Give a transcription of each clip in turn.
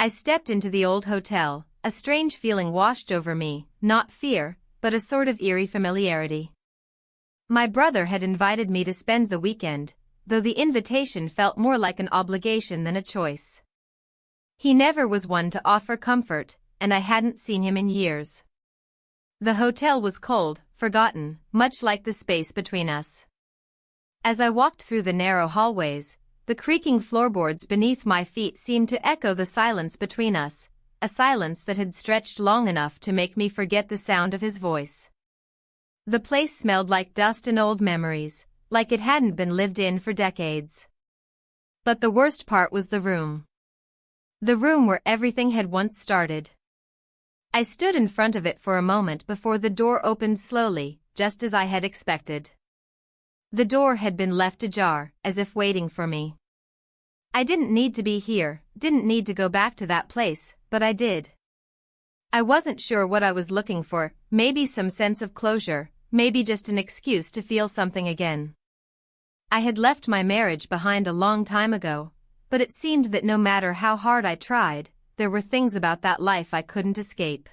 I stepped into the old hotel, a strange feeling washed over me, not fear, but a sort of eerie familiarity. My brother had invited me to spend the weekend, though the invitation felt more like an obligation than a choice. He never was one to offer comfort, and I hadn't seen him in years. The hotel was cold, forgotten, much like the space between us. As I walked through the narrow hallways, the creaking floorboards beneath my feet seemed to echo the silence between us, a silence that had stretched long enough to make me forget the sound of his voice. The place smelled like dust and old memories, like it hadn't been lived in for decades. But the worst part was the room. The room where everything had once started. I stood in front of it for a moment before the door opened slowly, just as I had expected. The door had been left ajar, as if waiting for me. I didn't need to be here, didn't need to go back to that place, but I did. I wasn't sure what I was looking for, maybe some sense of closure, maybe just an excuse to feel something again. I had left my marriage behind a long time ago, but it seemed that no matter how hard I tried, there were things about that life I couldn't escape.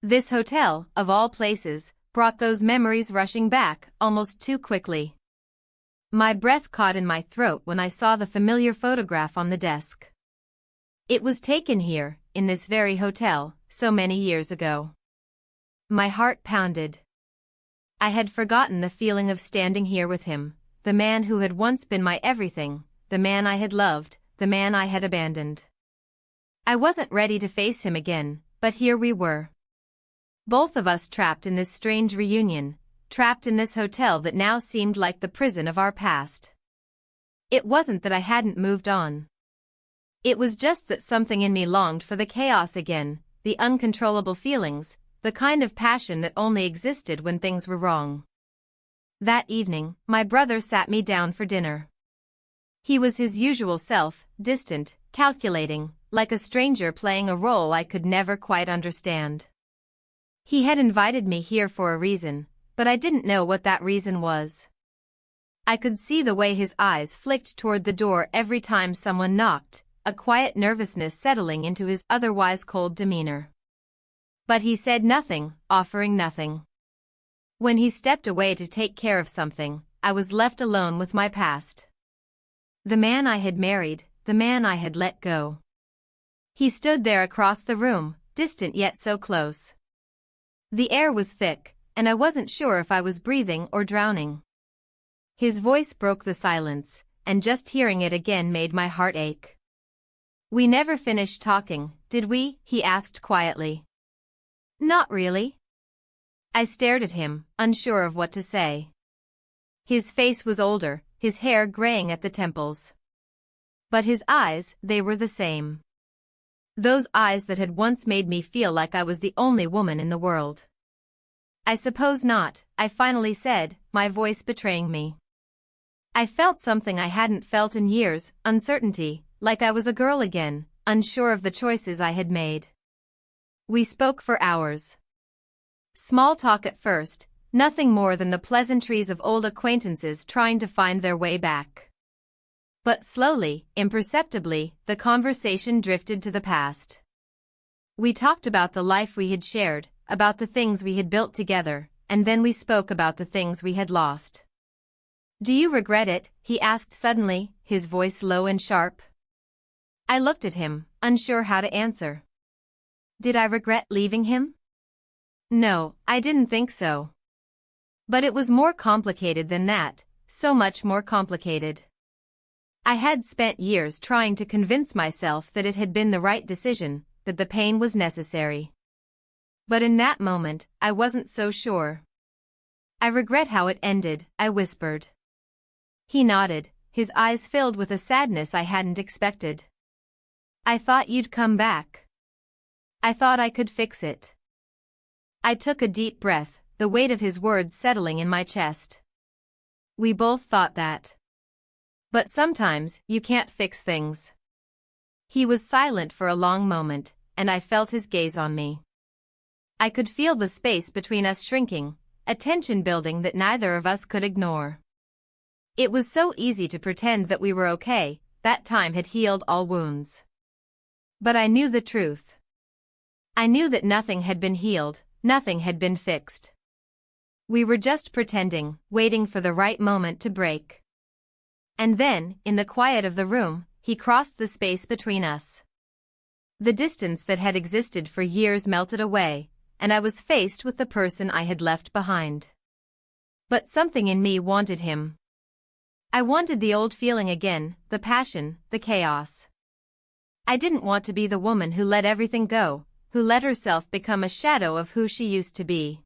This hotel, of all places, brought those memories rushing back almost too quickly. My breath caught in my throat when I saw the familiar photograph on the desk. It was taken here, in this very hotel, so many years ago. My heart pounded. I had forgotten the feeling of standing here with him, the man who had once been my everything, the man I had loved, the man I had abandoned. I wasn't ready to face him again, but here we were. Both of us trapped in this strange reunion, trapped in this hotel that now seemed like the prison of our past. It wasn't that I hadn't moved on. It was just that something in me longed for the chaos again, the uncontrollable feelings, the kind of passion that only existed when things were wrong. That evening, my brother sat me down for dinner. He was his usual self, distant, calculating, like a stranger playing a role I could never quite understand. He had invited me here for a reason, but I didn't know what that reason was. I could see the way his eyes flicked toward the door every time someone knocked, a quiet nervousness settling into his otherwise cold demeanor. But he said nothing, offering nothing. When he stepped away to take care of something, I was left alone with my past. The man I had married, the man I had let go. He stood there across the room, distant yet so close. The air was thick, and I wasn't sure if I was breathing or drowning. His voice broke the silence, and just hearing it again made my heart ache. "We never finished talking, did we?" he asked quietly. "Not really." I stared at him, unsure of what to say. His face was older, his hair graying at the temples. But his eyes, they were the same. Those eyes that had once made me feel like I was the only woman in the world. "I suppose not," I finally said, my voice betraying me. I felt something I hadn't felt in years, uncertainty, like I was a girl again, unsure of the choices I had made. We spoke for hours. Small talk at first, nothing more than the pleasantries of old acquaintances trying to find their way back. But slowly, imperceptibly, the conversation drifted to the past. We talked about the life we had shared, about the things we had built together, and then we spoke about the things we had lost. "Do you regret it?" he asked suddenly, his voice low and sharp. I looked at him, unsure how to answer. Did I regret leaving him? No, I didn't think so. But it was more complicated than that, so much more complicated. I had spent years trying to convince myself that it had been the right decision, that the pain was necessary. But in that moment, I wasn't so sure. "I regret how it ended," I whispered. He nodded, his eyes filled with a sadness I hadn't expected. "I thought you'd come back. I thought I could fix it." I took a deep breath, the weight of his words settling in my chest. "We both thought that. But sometimes, you can't fix things." He was silent for a long moment, and I felt his gaze on me. I could feel the space between us shrinking, a tension building that neither of us could ignore. It was so easy to pretend that we were okay, that time had healed all wounds. But I knew the truth. I knew that nothing had been healed, nothing had been fixed. We were just pretending, waiting for the right moment to break. And then, in the quiet of the room, he crossed the space between us. The distance that had existed for years melted away, and I was faced with the person I had left behind. But something in me wanted him. I wanted the old feeling again, the passion, the chaos. I didn't want to be the woman who let everything go, who let herself become a shadow of who she used to be.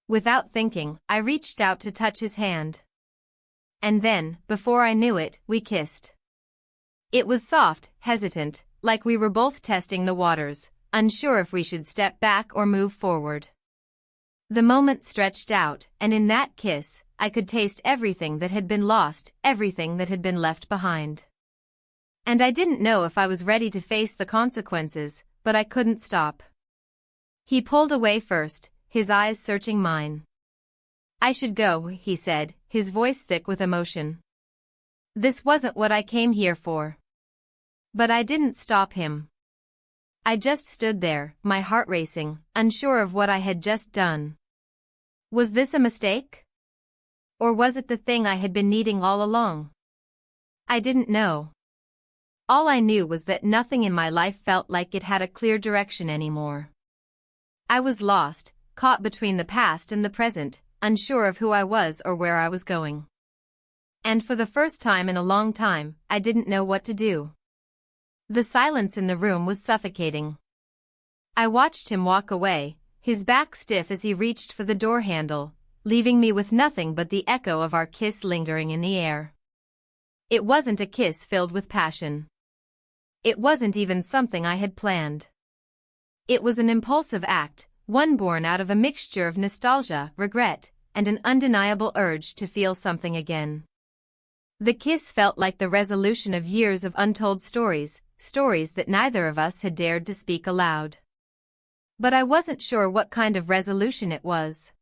Without thinking, I reached out to touch his hand. And then, before I knew it, we kissed. It was soft, hesitant, like we were both testing the waters, unsure if we should step back or move forward. The moment stretched out, and in that kiss, I could taste everything that had been lost, everything that had been left behind. And I didn't know if I was ready to face the consequences, but I couldn't stop. He pulled away first, his eyes searching mine. "I should go," he said, his voice thick with emotion. "This wasn't what I came here for." But I didn't stop him. I just stood there, my heart racing, unsure of what I had just done. Was this a mistake? Or was it the thing I had been needing all along? I didn't know. All I knew was that nothing in my life felt like it had a clear direction anymore. I was lost, caught between the past and the present, unsure of who I was or where I was going. And for the first time in a long time, I didn't know what to do. The silence in the room was suffocating. I watched him walk away, his back stiff as he reached for the door handle, leaving me with nothing but the echo of our kiss lingering in the air. It wasn't a kiss filled with passion. It wasn't even something I had planned. It was an impulsive act, one born out of a mixture of nostalgia, regret, and an undeniable urge to feel something again. The kiss felt like the resolution of years of untold stories, stories that neither of us had dared to speak aloud. But I wasn't sure what kind of resolution it was.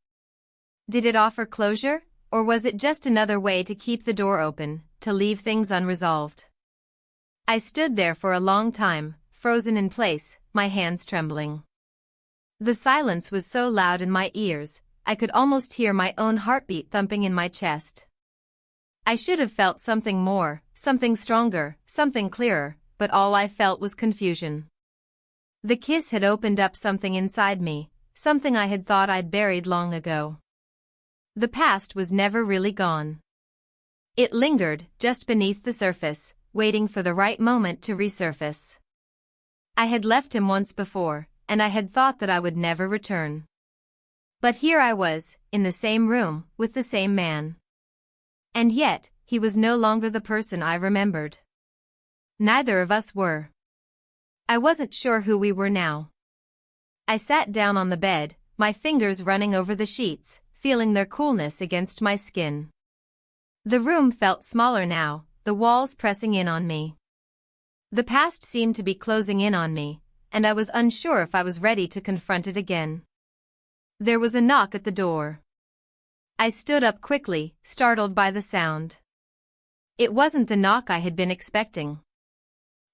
Did it offer closure, or was it just another way to keep the door open, to leave things unresolved? I stood there for a long time, frozen in place, my hands trembling. The silence was so loud in my ears, I could almost hear my own heartbeat thumping in my chest. I should have felt something more, something stronger, something clearer, but all I felt was confusion. The kiss had opened up something inside me, something I had thought I'd buried long ago. The past was never really gone. It lingered, just beneath the surface, waiting for the right moment to resurface. I had left him once before, and I had thought that I would never return. But here I was, in the same room, with the same man. And yet, he was no longer the person I remembered. Neither of us were. I wasn't sure who we were now. I sat down on the bed, my fingers running over the sheets, feeling their coolness against my skin. The room felt smaller now, the walls pressing in on me. The past seemed to be closing in on me, and I was unsure if I was ready to confront it again. There was a knock at the door. I stood up quickly, startled by the sound. It wasn't the knock I had been expecting.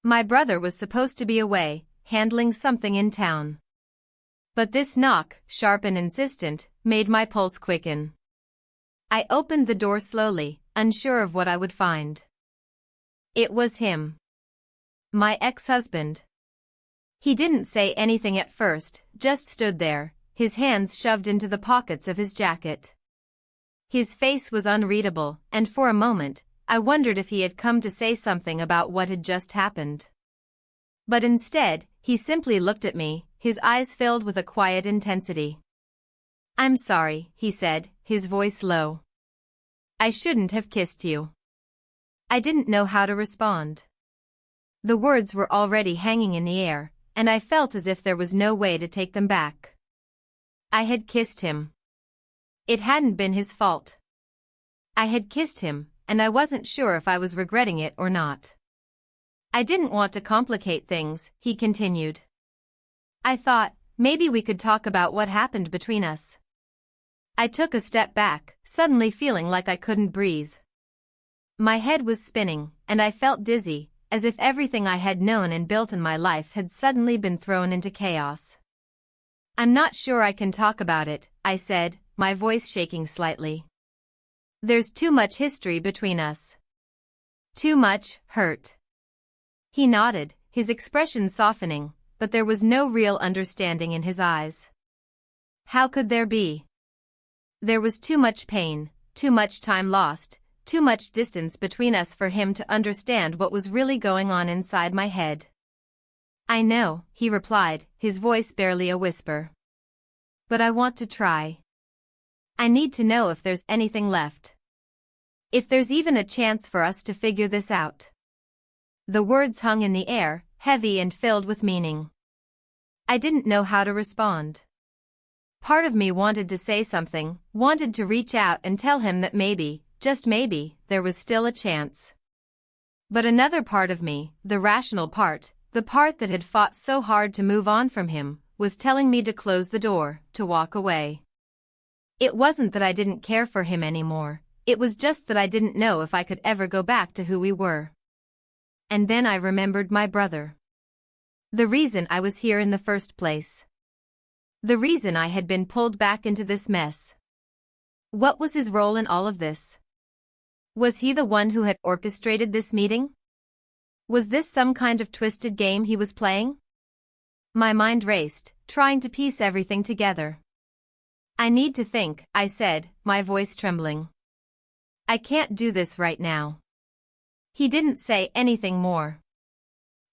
My brother was supposed to be away, handling something in town. But this knock, sharp and insistent, made my pulse quicken. I opened the door slowly, unsure of what I would find. It was him. My ex-husband. He didn't say anything at first, just stood there, his hands shoved into the pockets of his jacket. His face was unreadable, and for a moment, I wondered if he had come to say something about what had just happened. But instead, he simply looked at me, his eyes filled with a quiet intensity. "I'm sorry," he said, his voice low. "I shouldn't have kissed you." I didn't know how to respond. The words were already hanging in the air, and I felt as if there was no way to take them back. I had kissed him. It hadn't been his fault. I had kissed him, and I wasn't sure if I was regretting it or not. "I didn't want to complicate things," he continued. "I thought, maybe we could talk about what happened between us." I took a step back, suddenly feeling like I couldn't breathe. My head was spinning, and I felt dizzy, as if everything I had known and built in my life had suddenly been thrown into chaos. "I'm not sure I can talk about it," I said, my voice shaking slightly. "There's too much history between us. Too much hurt." He nodded, his expression softening, but there was no real understanding in his eyes. How could there be? There was too much pain, too much time lost, too much distance between us for him to understand what was really going on inside my head. "I know," he replied, his voice barely a whisper. "But I want to try. I need to know if there's anything left. If there's even a chance for us to figure this out." The words hung in the air, heavy and filled with meaning. I didn't know how to respond. Part of me wanted to say something, wanted to reach out and tell him that maybe, just maybe, there was still a chance. But another part of me, the rational part, the part that had fought so hard to move on from him, was telling me to close the door, to walk away. It wasn't that I didn't care for him anymore, it was just that I didn't know if I could ever go back to who we were. And then I remembered my brother. The reason I was here in the first place. The reason I had been pulled back into this mess. What was his role in all of this? Was he the one who had orchestrated this meeting? Was this some kind of twisted game he was playing? My mind raced, trying to piece everything together. "I need to think," I said, my voice trembling. "I can't do this right now." He didn't say anything more.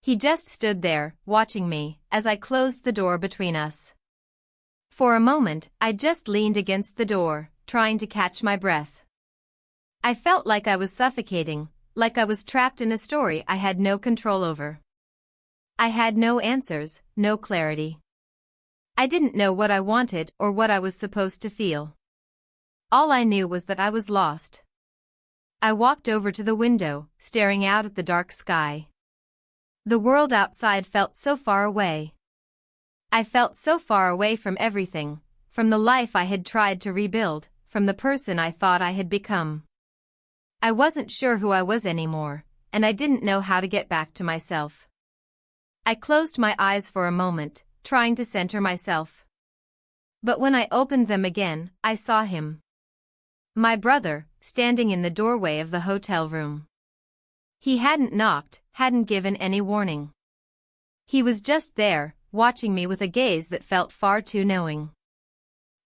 He just stood there, watching me, as I closed the door between us. For a moment, I just leaned against the door, trying to catch my breath. I felt like I was suffocating, like I was trapped in a story I had no control over. I had no answers, no clarity. I didn't know what I wanted or what I was supposed to feel. All I knew was that I was lost. I walked over to the window, staring out at the dark sky. The world outside felt so far away. I felt so far away from everything, from the life I had tried to rebuild, from the person I thought I had become. I wasn't sure who I was anymore, and I didn't know how to get back to myself. I closed my eyes for a moment, trying to center myself. But when I opened them again, I saw him. My brother, standing in the doorway of the hotel room. He hadn't knocked, hadn't given any warning. He was just there, watching me with a gaze that felt far too knowing.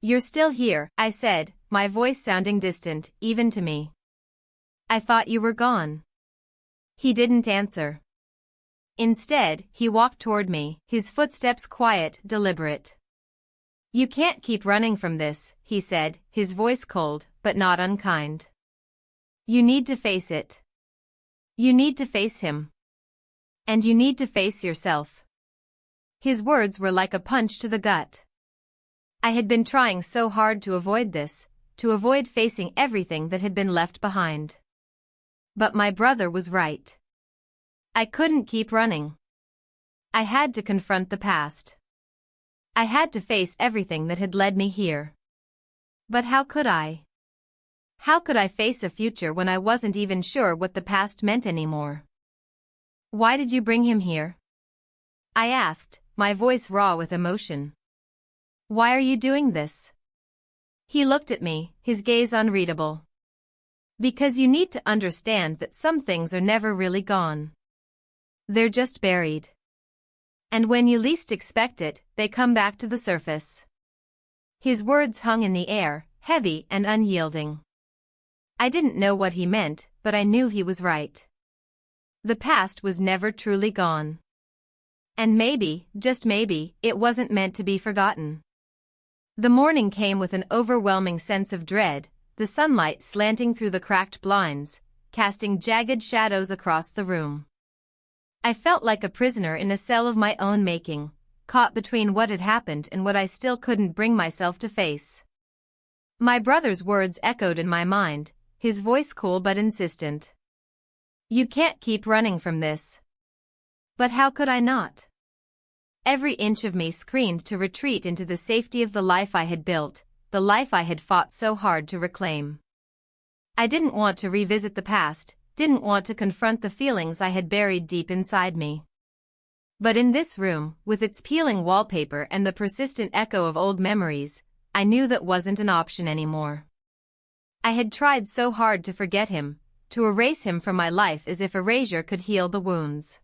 "You're still here," I said, my voice sounding distant, even to me. "I thought you were gone." He didn't answer. Instead, he walked toward me, his footsteps quiet, deliberate. "You can't keep running from this," he said, his voice cold, but not unkind. "You need to face it. You need to face him. And you need to face yourself." His words were like a punch to the gut. I had been trying so hard to avoid this, to avoid facing everything that had been left behind. But my brother was right. I couldn't keep running. I had to confront the past. I had to face everything that had led me here. But how could I? How could I face a future when I wasn't even sure what the past meant anymore? "Why did you bring him here?" I asked, my voice raw with emotion. "Why are you doing this?" He looked at me, his gaze unreadable. "Because you need to understand that some things are never really gone. They're just buried. And when you least expect it, they come back to the surface." His words hung in the air, heavy and unyielding. I didn't know what he meant, but I knew he was right. The past was never truly gone. And maybe, just maybe, it wasn't meant to be forgotten. The morning came with an overwhelming sense of dread, the sunlight slanting through the cracked blinds, casting jagged shadows across the room. I felt like a prisoner in a cell of my own making, caught between what had happened and what I still couldn't bring myself to face. My brother's words echoed in my mind, his voice cool but insistent. "You can't keep running from this." But how could I not? Every inch of me screamed to retreat into the safety of the life I had built, the life I had fought so hard to reclaim. I didn't want to revisit the past, didn't want to confront the feelings I had buried deep inside me. But in this room, with its peeling wallpaper and the persistent echo of old memories, I knew that wasn't an option anymore. I had tried so hard to forget him, to erase him from my life as if erasure could heal the wounds.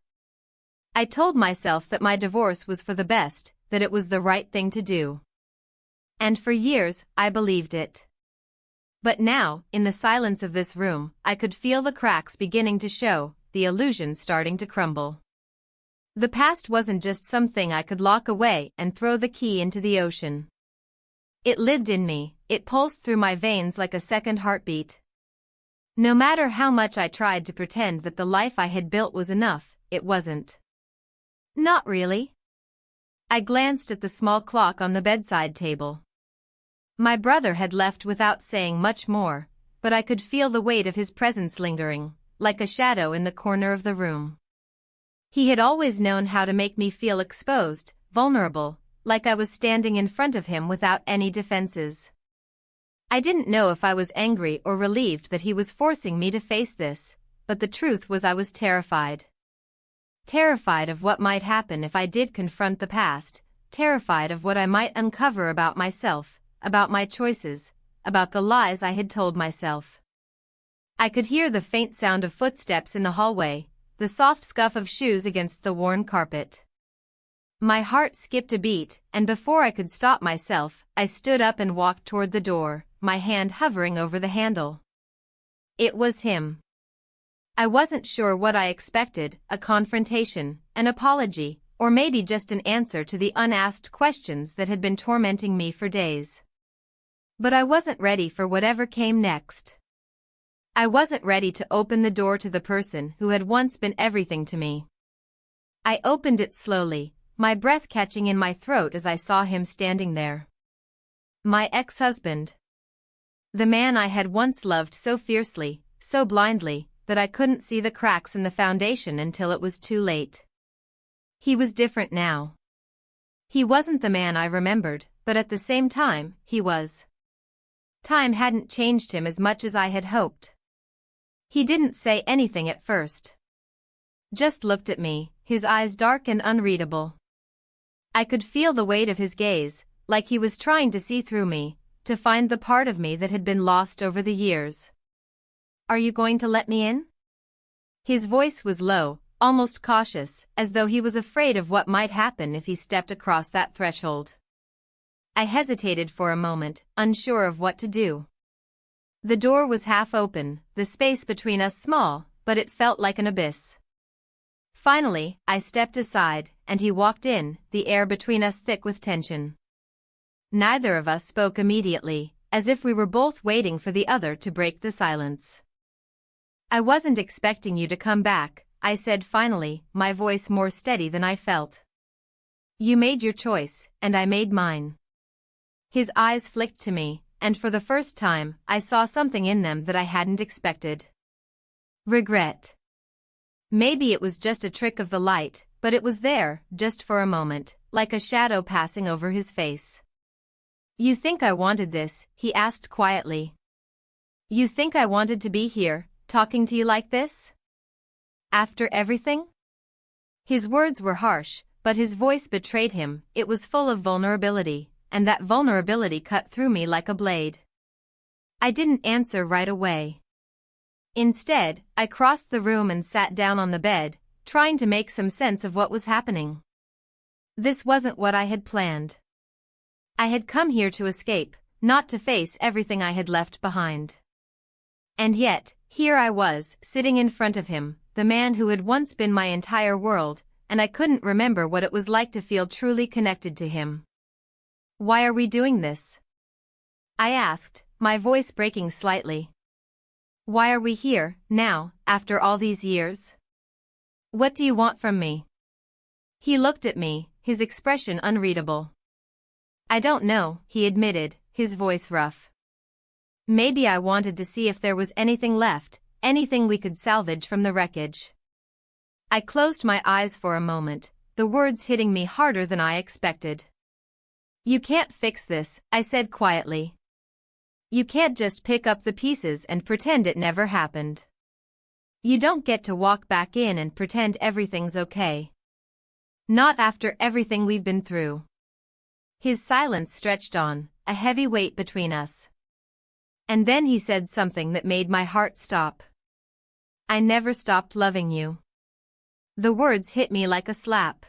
I told myself that my divorce was for the best, that it was the right thing to do. And for years, I believed it. But now, in the silence of this room, I could feel the cracks beginning to show, the illusion starting to crumble. The past wasn't just something I could lock away and throw the key into the ocean. It lived in me, it pulsed through my veins like a second heartbeat. No matter how much I tried to pretend that the life I had built was enough, it wasn't. Not really. I glanced at the small clock on the bedside table. My brother had left without saying much more, but I could feel the weight of his presence lingering, like a shadow in the corner of the room. He had always known how to make me feel exposed, vulnerable, like I was standing in front of him without any defenses. I didn't know if I was angry or relieved that he was forcing me to face this, but the truth was I was terrified. Terrified of what might happen if I did confront the past, terrified of what I might uncover about myself, about my choices, about the lies I had told myself. I could hear the faint sound of footsteps in the hallway, the soft scuff of shoes against the worn carpet. My heart skipped a beat, and before I could stop myself, I stood up and walked toward the door, my hand hovering over the handle. It was him. I wasn't sure what I expected, a confrontation, an apology, or maybe just an answer to the unasked questions that had been tormenting me for days. But I wasn't ready for whatever came next. I wasn't ready to open the door to the person who had once been everything to me. I opened it slowly, my breath catching in my throat as I saw him standing there. My ex-husband. The man I had once loved so fiercely, so blindly, that I couldn't see the cracks in the foundation until it was too late. He was different now. He wasn't the man I remembered, but at the same time, he was. Time hadn't changed him as much as I had hoped. He didn't say anything at first. Just looked at me, his eyes dark and unreadable. I could feel the weight of his gaze, like he was trying to see through me, to find the part of me that had been lost over the years. "Are you going to let me in?" His voice was low, almost cautious, as though he was afraid of what might happen if he stepped across that threshold. I hesitated for a moment, unsure of what to do. The door was half open, the space between us small, but it felt like an abyss. Finally, I stepped aside, and he walked in, the air between us thick with tension. Neither of us spoke immediately, as if we were both waiting for the other to break the silence. "I wasn't expecting you to come back," I said finally, my voice more steady than I felt. "You made your choice, and I made mine." His eyes flicked to me, and for the first time, I saw something in them that I hadn't expected. Regret. Maybe it was just a trick of the light, but it was there, just for a moment, like a shadow passing over his face. "You think I wanted this?" he asked quietly. "You think I wanted to be here, talking to you like this? After everything?" His words were harsh, but his voice betrayed him. It was full of vulnerability, and that vulnerability cut through me like a blade. I didn't answer right away. Instead, I crossed the room and sat down on the bed, trying to make some sense of what was happening. This wasn't what I had planned. I had come here to escape, not to face everything I had left behind. And yet, here I was, sitting in front of him, the man who had once been my entire world, and I couldn't remember what it was like to feel truly connected to him. "Why are we doing this?" I asked, my voice breaking slightly. "Why are we here, now, after all these years? What do you want from me?" He looked at me, his expression unreadable. "I don't know," he admitted, his voice rough. "Maybe I wanted to see if there was anything left, anything we could salvage from the wreckage." I closed my eyes for a moment, the words hitting me harder than I expected. "You can't fix this," I said quietly. "You can't just pick up the pieces and pretend it never happened." You don't get to walk back in and pretend everything's okay. Not after everything we've been through. His silence stretched on, a heavy weight between us. And then he said something that made my heart stop. I never stopped loving you. The words hit me like a slap.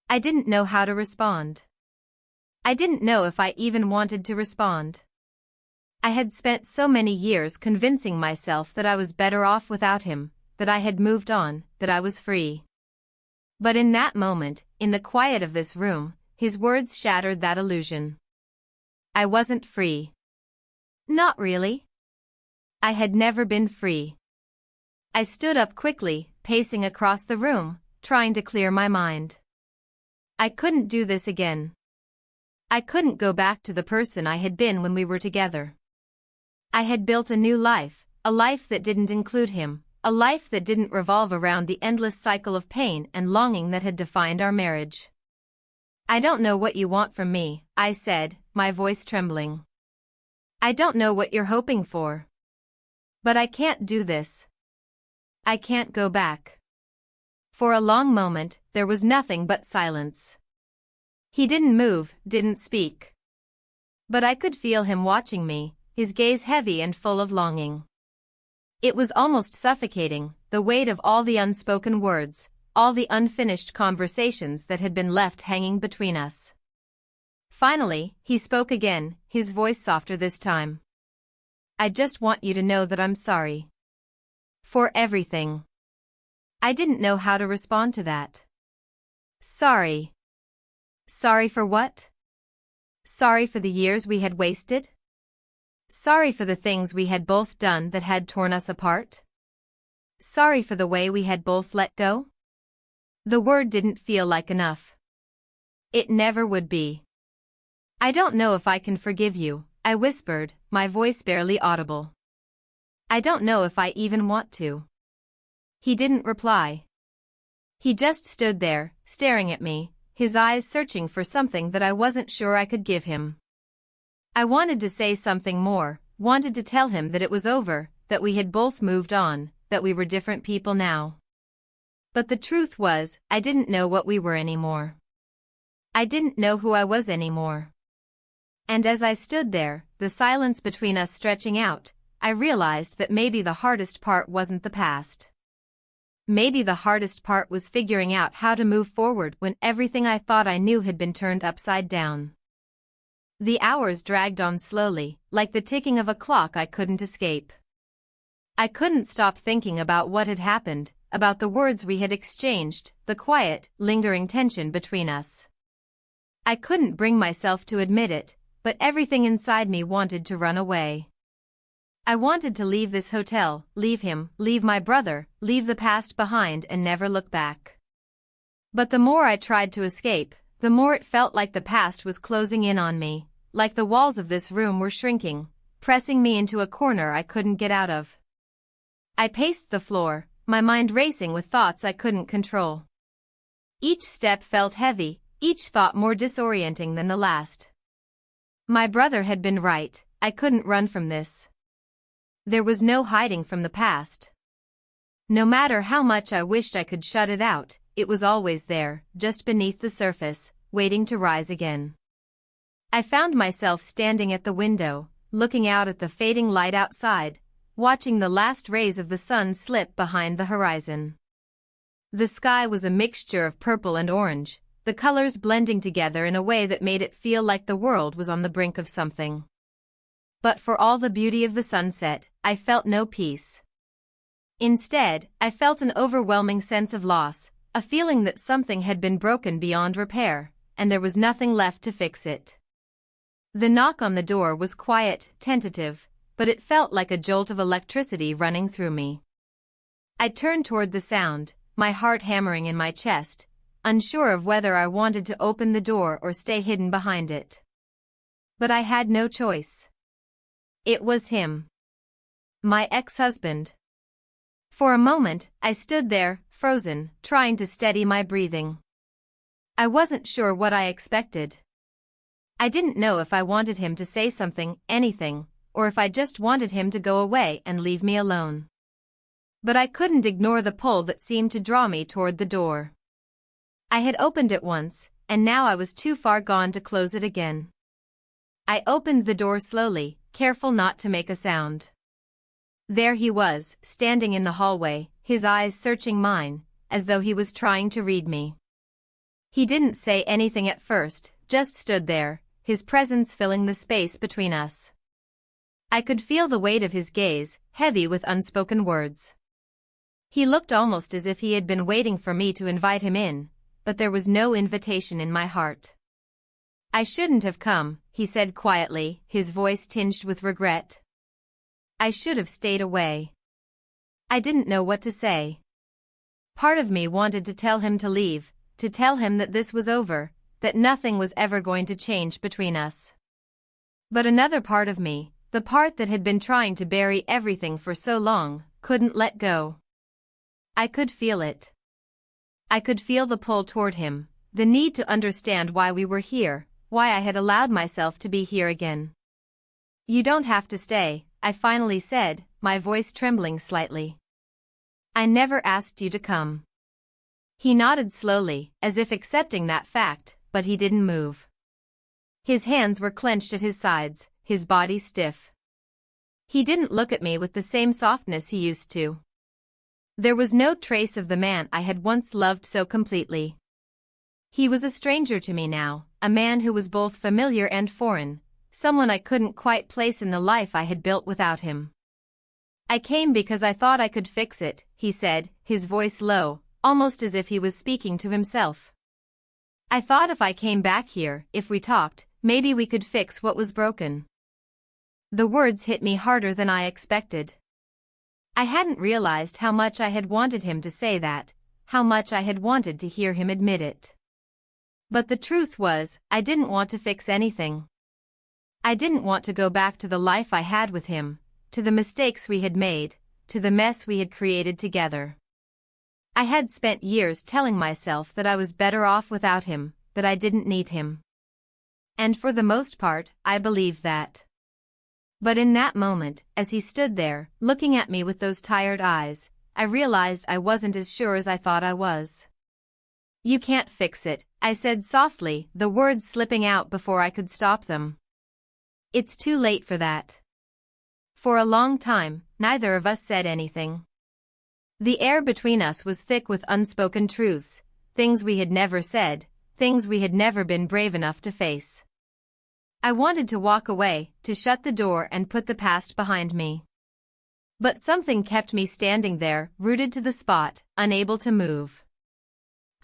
I didn't know how to respond. I didn't know if I even wanted to respond. I had spent so many years convincing myself that I was better off without him, that I had moved on, that I was free. But in that moment, in the quiet of this room, his words shattered that illusion. I wasn't free. Not really. I had never been free. I stood up quickly, pacing across the room, trying to clear my mind. I couldn't do this again. I couldn't go back to the person I had been when we were together. I had built a new life, a life that didn't include him, a life that didn't revolve around the endless cycle of pain and longing that had defined our marriage. I don't know what you want from me, I said, my voice trembling. I don't know what you're hoping for. But I can't do this. I can't go back. For a long moment, there was nothing but silence. He didn't move, didn't speak. But I could feel him watching me, his gaze heavy and full of longing. It was almost suffocating, the weight of all the unspoken words, all the unfinished conversations that had been left hanging between us. Finally, he spoke again, his voice softer this time. I just want you to know that I'm sorry. For everything. I didn't know how to respond to that. Sorry. Sorry for what? Sorry for the years we had wasted? Sorry for the things we had both done that had torn us apart? Sorry for the way we had both let go? The word didn't feel like enough. It never would be. I don't know if I can forgive you, I whispered, my voice barely audible. I don't know if I even want to. He didn't reply. He just stood there, staring at me, his eyes searching for something that I wasn't sure I could give him. I wanted to say something more, wanted to tell him that it was over, that we had both moved on, that we were different people now. But the truth was, I didn't know what we were anymore. I didn't know who I was anymore. And as I stood there, the silence between us stretching out, I realized that maybe the hardest part wasn't the past. Maybe the hardest part was figuring out how to move forward when everything I thought I knew had been turned upside down. The hours dragged on slowly, like the ticking of a clock I couldn't escape. I couldn't stop thinking about what had happened, about the words we had exchanged, the quiet, lingering tension between us. I couldn't bring myself to admit it, but everything inside me wanted to run away. I wanted to leave this hotel, leave him, leave my brother, leave the past behind and never look back. But the more I tried to escape, the more it felt like the past was closing in on me, like the walls of this room were shrinking, pressing me into a corner I couldn't get out of. I paced the floor, my mind racing with thoughts I couldn't control. Each step felt heavy, each thought more disorienting than the last. My brother had been right, I couldn't run from this. There was no hiding from the past. No matter how much I wished I could shut it out, it was always there, just beneath the surface, waiting to rise again. I found myself standing at the window, looking out at the fading light outside, watching the last rays of the sun slip behind the horizon. The sky was a mixture of purple and orange, the colors blending together in a way that made it feel like the world was on the brink of something. But for all the beauty of the sunset, I felt no peace. Instead, I felt an overwhelming sense of loss, a feeling that something had been broken beyond repair, and there was nothing left to fix it. The knock on the door was quiet, tentative, but it felt like a jolt of electricity running through me. I turned toward the sound, my heart hammering in my chest, unsure of whether I wanted to open the door or stay hidden behind it. But I had no choice. It was him. My ex-husband. For a moment, I stood there, frozen, trying to steady my breathing. I wasn't sure what I expected. I didn't know if I wanted him to say something, anything, or if I just wanted him to go away and leave me alone. But I couldn't ignore the pull that seemed to draw me toward the door. I had opened it once, and now I was too far gone to close it again. I opened the door slowly, careful not to make a sound. There he was, standing in the hallway, his eyes searching mine, as though he was trying to read me. He didn't say anything at first, just stood there, his presence filling the space between us. I could feel the weight of his gaze, heavy with unspoken words. He looked almost as if he had been waiting for me to invite him in, but there was no invitation in my heart. "I shouldn't have come," he said quietly, his voice tinged with regret. "I should have stayed away." I didn't know what to say. Part of me wanted to tell him to leave, to tell him that this was over, that nothing was ever going to change between us. But another part of me, the part that had been trying to bury everything for so long, couldn't let go. I could feel it. I could feel the pull toward him, the need to understand why we were here, why I had allowed myself to be here again. "You don't have to stay," I finally said, my voice trembling slightly. "I never asked you to come." He nodded slowly, as if accepting that fact, but he didn't move. His hands were clenched at his sides, his body stiff. He didn't look at me with the same softness he used to. There was no trace of the man I had once loved so completely. He was a stranger to me now, a man who was both familiar and foreign, someone I couldn't quite place in the life I had built without him. "I came because I thought I could fix it," he said, his voice low, almost as if he was speaking to himself. "I thought if I came back here, if we talked, maybe we could fix what was broken." The words hit me harder than I expected. I hadn't realized how much I had wanted him to say that, how much I had wanted to hear him admit it. But the truth was, I didn't want to fix anything. I didn't want to go back to the life I had with him, to the mistakes we had made, to the mess we had created together. I had spent years telling myself that I was better off without him, that I didn't need him. And for the most part, I believed that. But in that moment, as he stood there, looking at me with those tired eyes, I realized I wasn't as sure as I thought I was. "You can't fix it," I said softly, the words slipping out before I could stop them. "It's too late for that." For a long time, neither of us said anything. The air between us was thick with unspoken truths, things we had never said, things we had never been brave enough to face. I wanted to walk away, to shut the door and put the past behind me. But something kept me standing there, rooted to the spot, unable to move.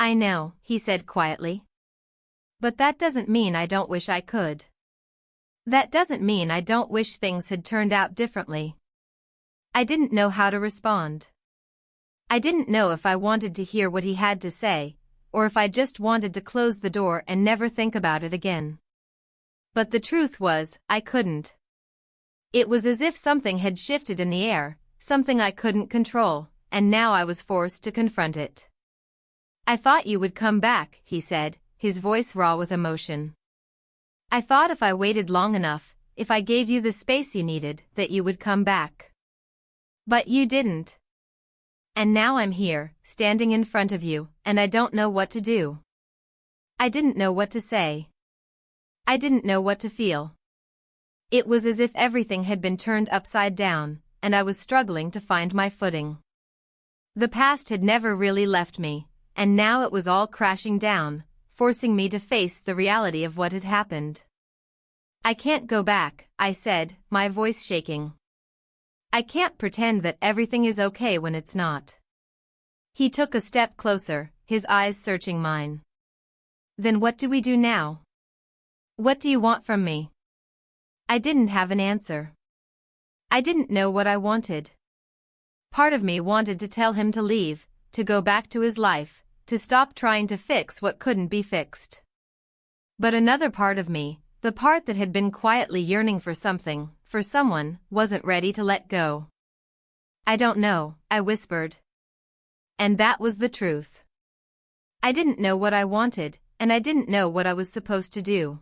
"I know," he said quietly. "But that doesn't mean I don't wish I could. That doesn't mean I don't wish things had turned out differently." I didn't know how to respond. I didn't know if I wanted to hear what he had to say, or if I just wanted to close the door and never think about it again. But the truth was, I couldn't. It was as if something had shifted in the air, something I couldn't control, and now I was forced to confront it. "I thought you would come back," he said, his voice raw with emotion. "I thought if I waited long enough, if I gave you the space you needed, that you would come back. But you didn't. And now I'm here, standing in front of you, and I don't know what to do." I didn't know what to say. I didn't know what to feel. It was as if everything had been turned upside down, and I was struggling to find my footing. The past had never really left me, and now it was all crashing down, forcing me to face the reality of what had happened. "I can't go back," I said, my voice shaking. "I can't pretend that everything is okay when it's not." He took a step closer, his eyes searching mine. "Then what do we do now? What do you want from me?" I didn't have an answer. I didn't know what I wanted. Part of me wanted to tell him to leave, to go back to his life, to stop trying to fix what couldn't be fixed. But another part of me, the part that had been quietly yearning for something, for someone, wasn't ready to let go. "I don't know," I whispered. And that was the truth. I didn't know what I wanted, and I didn't know what I was supposed to do.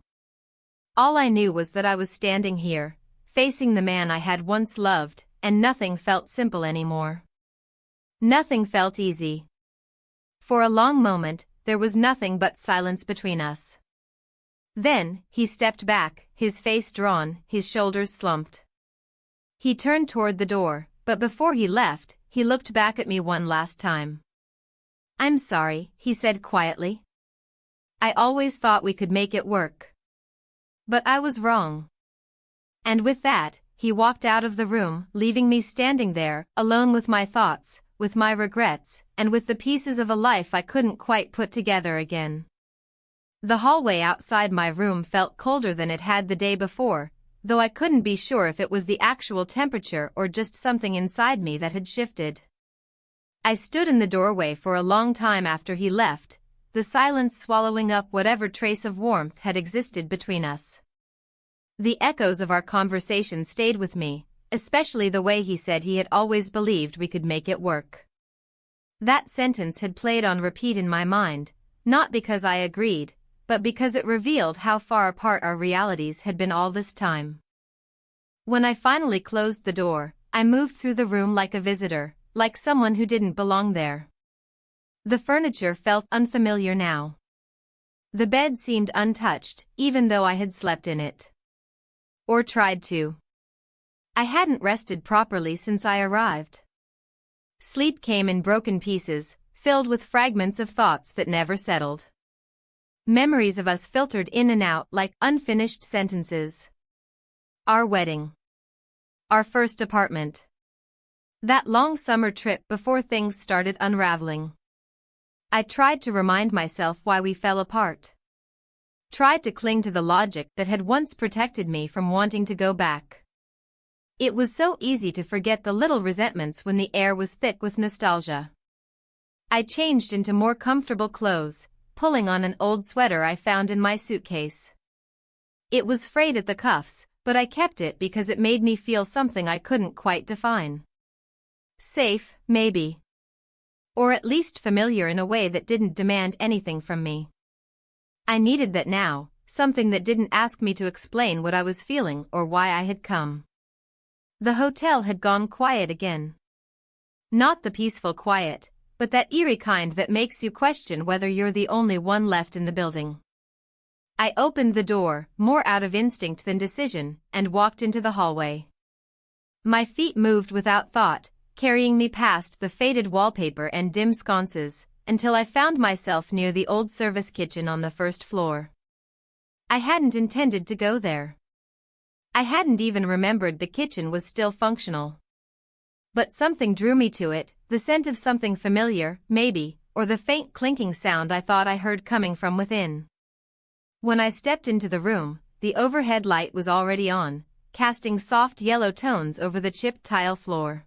All I knew was that I was standing here, facing the man I had once loved, and nothing felt simple anymore. Nothing felt easy. For a long moment, there was nothing but silence between us. Then, he stepped back, his face drawn, his shoulders slumped. He turned toward the door, but before he left, he looked back at me one last time. "I'm sorry," he said quietly. "I always thought we could make it work. But I was wrong." And with that, he walked out of the room, leaving me standing there, alone with my thoughts, with my regrets, and with the pieces of a life I couldn't quite put together again. The hallway outside my room felt colder than it had the day before, though I couldn't be sure if it was the actual temperature or just something inside me that had shifted. I stood in the doorway for a long time after he left, the silence swallowing up whatever trace of warmth had existed between us. The echoes of our conversation stayed with me, especially the way he said he had always believed we could make it work. That sentence had played on repeat in my mind, not because I agreed, but because it revealed how far apart our realities had been all this time. When I finally closed the door, I moved through the room like a visitor, like someone who didn't belong there. The furniture felt unfamiliar now. The bed seemed untouched, even though I had slept in it. Or tried to. I hadn't rested properly since I arrived. Sleep came in broken pieces, filled with fragments of thoughts that never settled. Memories of us filtered in and out like unfinished sentences. Our wedding. Our first apartment. That long summer trip before things started unraveling. I tried to remind myself why we fell apart. Tried to cling to the logic that had once protected me from wanting to go back. It was so easy to forget the little resentments when the air was thick with nostalgia. I changed into more comfortable clothes, pulling on an old sweater I found in my suitcase. It was frayed at the cuffs, but I kept it because it made me feel something I couldn't quite define. Safe, maybe. Or at least familiar in a way that didn't demand anything from me. I needed that now, something that didn't ask me to explain what I was feeling or why I had come. The hotel had gone quiet again. Not the peaceful quiet, but that eerie kind that makes you question whether you're the only one left in the building. I opened the door, more out of instinct than decision, and walked into the hallway. My feet moved without thought, carrying me past the faded wallpaper and dim sconces, until I found myself near the old service kitchen on the first floor. I hadn't intended to go there. I hadn't even remembered the kitchen was still functional. But something drew me to it, the scent of something familiar, maybe, or the faint clinking sound I thought I heard coming from within. When I stepped into the room, the overhead light was already on, casting soft yellow tones over the chipped tile floor.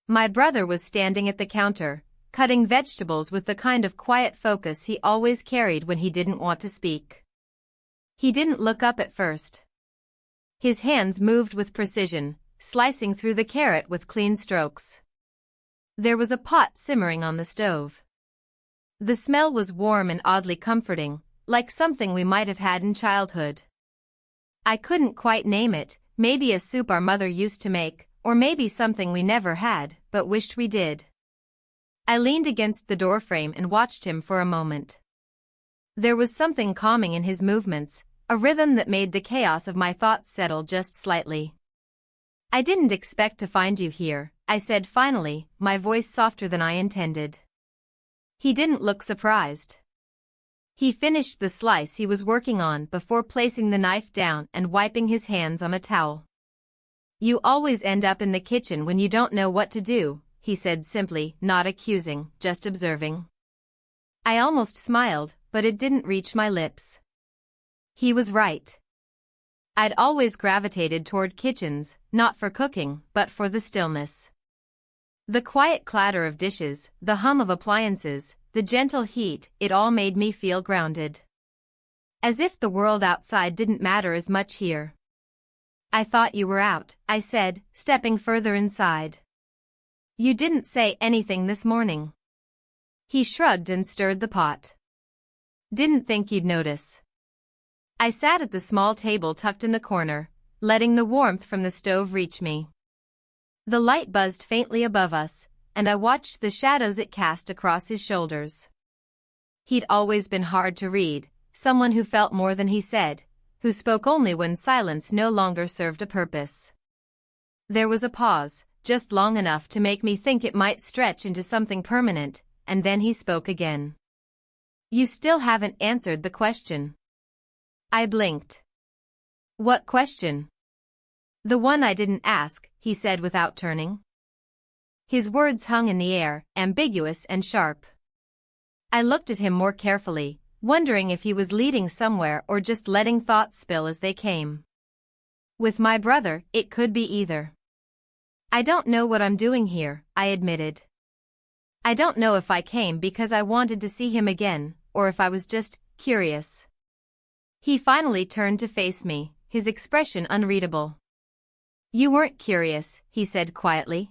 My brother was standing at the counter, cutting vegetables with the kind of quiet focus he always carried when he didn't want to speak. He didn't look up at first. His hands moved with precision, slicing through the carrot with clean strokes. There was a pot simmering on the stove. The smell was warm and oddly comforting, like something we might have had in childhood. I couldn't quite name it, maybe a soup our mother used to make, or maybe something we never had, but wished we did. I leaned against the doorframe and watched him for a moment. There was something calming in his movements, a rhythm that made the chaos of my thoughts settle just slightly. "I didn't expect to find you here," I said finally, my voice softer than I intended. He didn't look surprised. He finished the slice he was working on before placing the knife down and wiping his hands on a towel. "You always end up in the kitchen when you don't know what to do," he said simply, not accusing, just observing. I almost smiled, but it didn't reach my lips. He was right. I'd always gravitated toward kitchens, not for cooking, but for the stillness. The quiet clatter of dishes, the hum of appliances, the gentle heat, it all made me feel grounded. As if the world outside didn't matter as much here. "I thought you were out," I said, stepping further inside. "You didn't say anything this morning." He shrugged and stirred the pot. "Didn't think you'd notice." I sat at the small table tucked in the corner, letting the warmth from the stove reach me. The light buzzed faintly above us, and I watched the shadows it cast across his shoulders. He'd always been hard to read, someone who felt more than he said, who spoke only when silence no longer served a purpose. There was a pause, just long enough to make me think it might stretch into something permanent, and then he spoke again. "You still haven't answered the question." I blinked. "What question?" "The one I didn't ask," he said without turning. His words hung in the air, ambiguous and sharp. I looked at him more carefully, wondering if he was leading somewhere or just letting thoughts spill as they came. With my brother, it could be either. "I don't know what I'm doing here," I admitted. "I don't know if I came because I wanted to see him again, or if I was just curious." He finally turned to face me, his expression unreadable. "You weren't curious," he said quietly.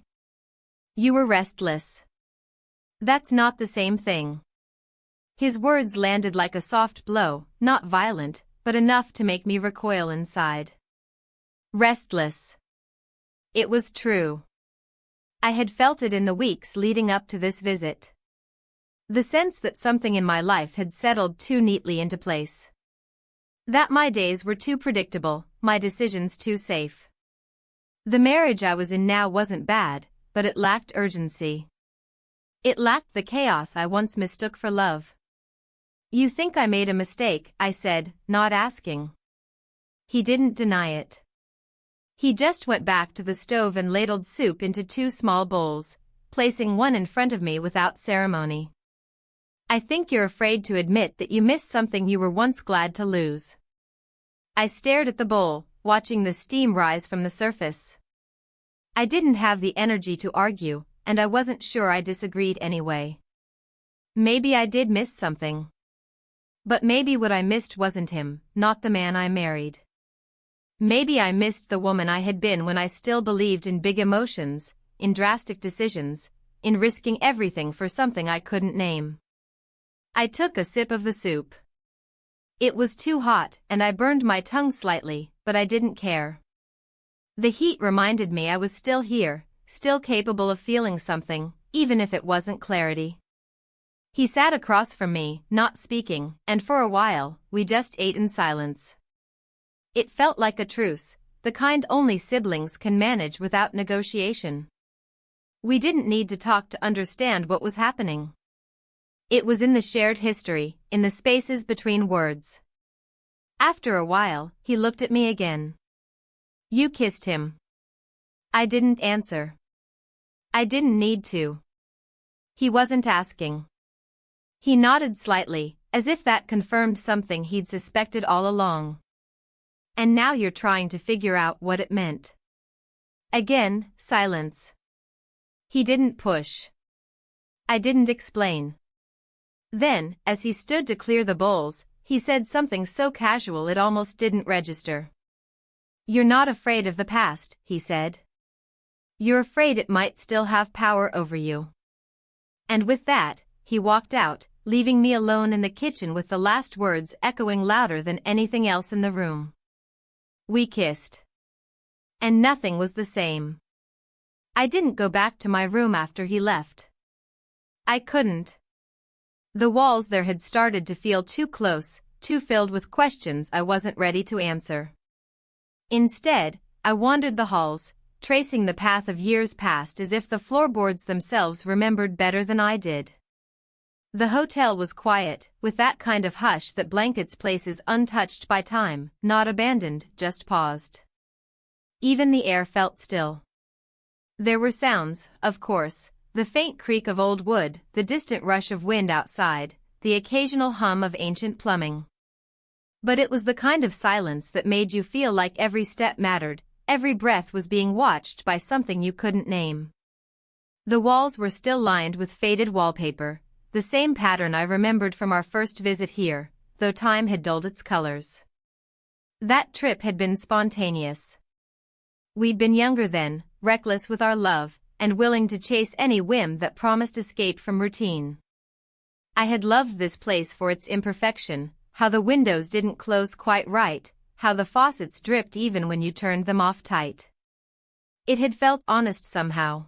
"You were restless." "That's not the same thing." His words landed like a soft blow, not violent, but enough to make me recoil inside. Restless. It was true. I had felt it in the weeks leading up to this visit. The sense that something in my life had settled too neatly into place. That my days were too predictable, my decisions too safe. The marriage I was in now wasn't bad, but it lacked urgency. It lacked the chaos I once mistook for love. "You think I made a mistake," I said, not asking. He didn't deny it. He just went back to the stove and ladled soup into 2 small bowls, placing one in front of me without ceremony. "I think you're afraid to admit that you missed something you were once glad to lose." I stared at the bowl, watching the steam rise from the surface. I didn't have the energy to argue, and I wasn't sure I disagreed anyway. Maybe I did miss something. But maybe what I missed wasn't him, not the man I married. Maybe I missed the woman I had been when I still believed in big emotions, in drastic decisions, in risking everything for something I couldn't name. I took a sip of the soup. It was too hot, and I burned my tongue slightly, but I didn't care. The heat reminded me I was still here, still capable of feeling something, even if it wasn't clarity. He sat across from me, not speaking, and for a while, we just ate in silence. It felt like a truce, the kind only siblings can manage without negotiation. We didn't need to talk to understand what was happening. It was in the shared history, in the spaces between words. After a while, he looked at me again. "You kissed him." I didn't answer. I didn't need to. He wasn't asking. He nodded slightly, as if that confirmed something he'd suspected all along. "And now you're trying to figure out what it meant." Again, silence. He didn't push. I didn't explain. Then, as he stood to clear the bowls, he said something so casual it almost didn't register. "You're not afraid of the past," he said. "You're afraid it might still have power over you." And with that, he walked out, leaving me alone in the kitchen with the last words echoing louder than anything else in the room. We kissed. And nothing was the same. I didn't go back to my room after he left. I couldn't. The walls there had started to feel too close, too filled with questions I wasn't ready to answer. Instead, I wandered the halls, tracing the path of years past as if the floorboards themselves remembered better than I did. The hotel was quiet, with that kind of hush that blankets places untouched by time, not abandoned, just paused. Even the air felt still. There were sounds, of course, the faint creak of old wood, the distant rush of wind outside, the occasional hum of ancient plumbing. But it was the kind of silence that made you feel like every step mattered, every breath was being watched by something you couldn't name. The walls were still lined with faded wallpaper, the same pattern I remembered from our first visit here, though time had dulled its colors. That trip had been spontaneous. We'd been younger then, reckless with our love, and willing to chase any whim that promised escape from routine. I had loved this place for its imperfection, how the windows didn't close quite right, how the faucets dripped even when you turned them off tight. It had felt honest somehow.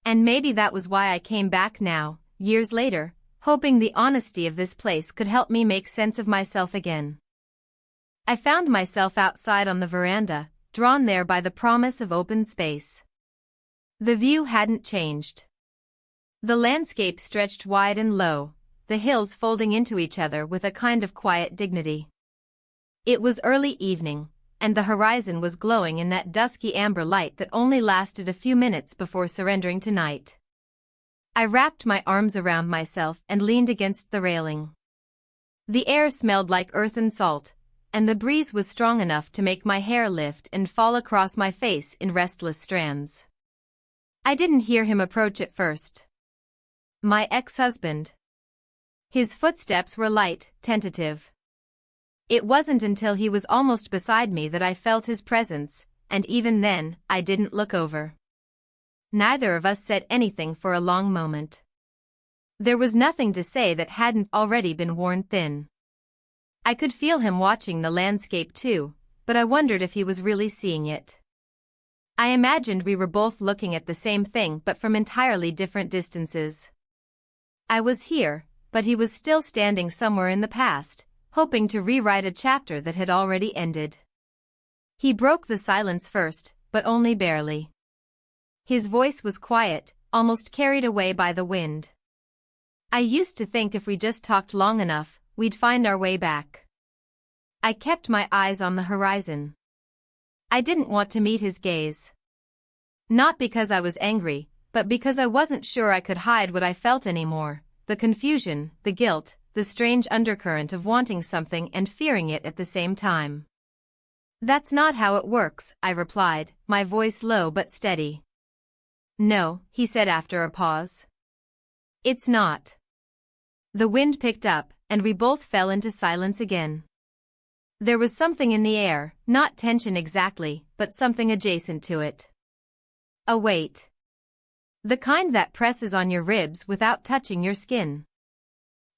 And maybe that was why I came back now, years later, hoping the honesty of this place could help me make sense of myself again. I found myself outside on the veranda, drawn there by the promise of open space. The view hadn't changed. The landscape stretched wide and low, the hills folding into each other with a kind of quiet dignity. It was early evening, and the horizon was glowing in that dusky amber light that only lasted a few minutes before surrendering to night. I wrapped my arms around myself and leaned against the railing. The air smelled like earth and salt, and the breeze was strong enough to make my hair lift and fall across my face in restless strands. I didn't hear him approach at first. My ex-husband. His footsteps were light, tentative. It wasn't until he was almost beside me that I felt his presence, and even then, I didn't look over. Neither of us said anything for a long moment. There was nothing to say that hadn't already been worn thin. I could feel him watching the landscape too, but I wondered if he was really seeing it. I imagined we were both looking at the same thing but from entirely different distances. I was here, but he was still standing somewhere in the past, hoping to rewrite a chapter that had already ended. He broke the silence first, but only barely. His voice was quiet, almost carried away by the wind. I used to think if we just talked long enough, we'd find our way back. I kept my eyes on the horizon. I didn't want to meet his gaze. Not because I was angry, but because I wasn't sure I could hide what I felt anymore, the confusion, the guilt, the strange undercurrent of wanting something and fearing it at the same time. "That's not how it works," I replied, my voice low but steady. "No," he said after a pause. "It's not." The wind picked up, and we both fell into silence again. There was something in the air, not tension exactly, but something adjacent to it. A weight. The kind that presses on your ribs without touching your skin.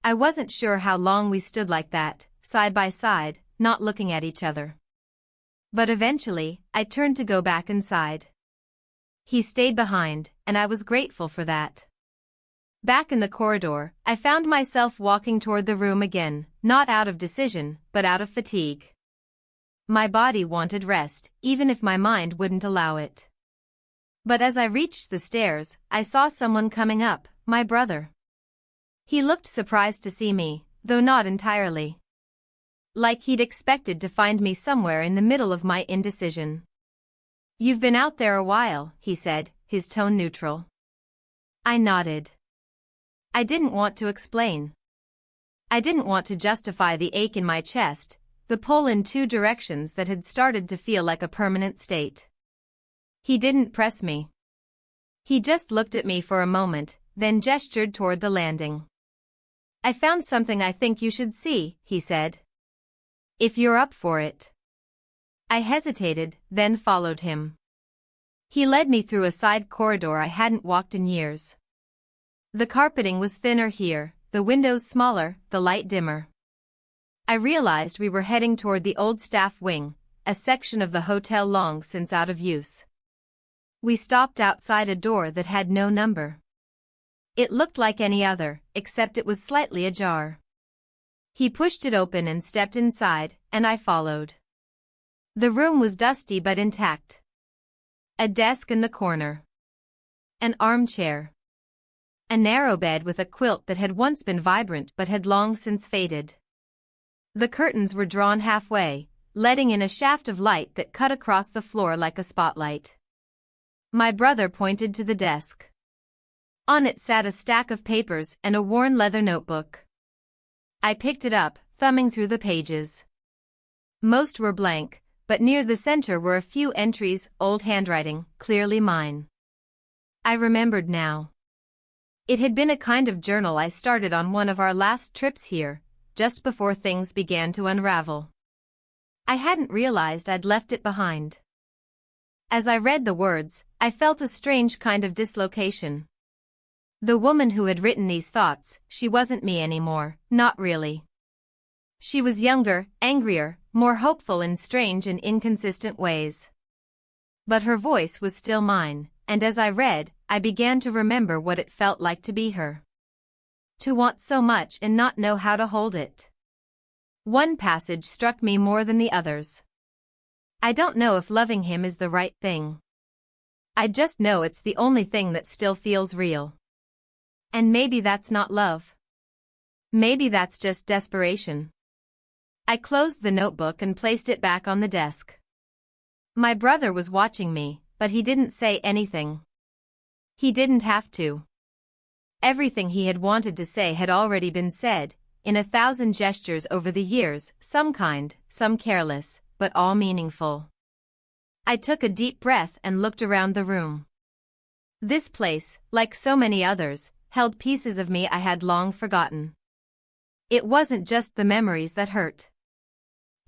I wasn't sure how long we stood like that, side by side, not looking at each other. But eventually, I turned to go back inside. He stayed behind, and I was grateful for that. Back in the corridor, I found myself walking toward the room again, not out of decision, but out of fatigue. My body wanted rest, even if my mind wouldn't allow it. But as I reached the stairs, I saw someone coming up, my brother. He looked surprised to see me, though not entirely. Like he'd expected to find me somewhere in the middle of my indecision. "You've been out there a while," he said, his tone neutral. I nodded. I didn't want to explain. I didn't want to justify the ache in my chest, the pull in two directions that had started to feel like a permanent state. He didn't press me. He just looked at me for a moment, then gestured toward the landing. "I found something I think you should see," he said. "If you're up for it." I hesitated, then followed him. He led me through a side corridor I hadn't walked in years. The carpeting was thinner here, the windows smaller, the light dimmer. I realized we were heading toward the old staff wing, a section of the hotel long since out of use. We stopped outside a door that had no number. It looked like any other, except it was slightly ajar. He pushed it open and stepped inside, and I followed. The room was dusty but intact. A desk in the corner. An armchair. A narrow bed with a quilt that had once been vibrant but had long since faded. The curtains were drawn halfway, letting in a shaft of light that cut across the floor like a spotlight. My brother pointed to the desk. On it sat a stack of papers and a worn leather notebook. I picked it up, thumbing through the pages. Most were blank, but near the center were a few entries, old handwriting, clearly mine. I remembered now. It had been a kind of journal I started on one of our last trips here, just before things began to unravel. I hadn't realized I'd left it behind. As I read the words, I felt a strange kind of dislocation. The woman who had written these thoughts, she wasn't me anymore, not really. She was younger, angrier, more hopeful in strange and inconsistent ways. But her voice was still mine, and as I read, I began to remember what it felt like to be her. To want so much and not know how to hold it. One passage struck me more than the others. I don't know if loving him is the right thing. I just know it's the only thing that still feels real. And maybe that's not love. Maybe that's just desperation. I closed the notebook and placed it back on the desk. My brother was watching me, but he didn't say anything. He didn't have to. Everything he had wanted to say had already been said, in 1,000 gestures over the years, some kind, some careless, but all meaningful. I took a deep breath and looked around the room. This place, like so many others, held pieces of me I had long forgotten. It wasn't just the memories that hurt.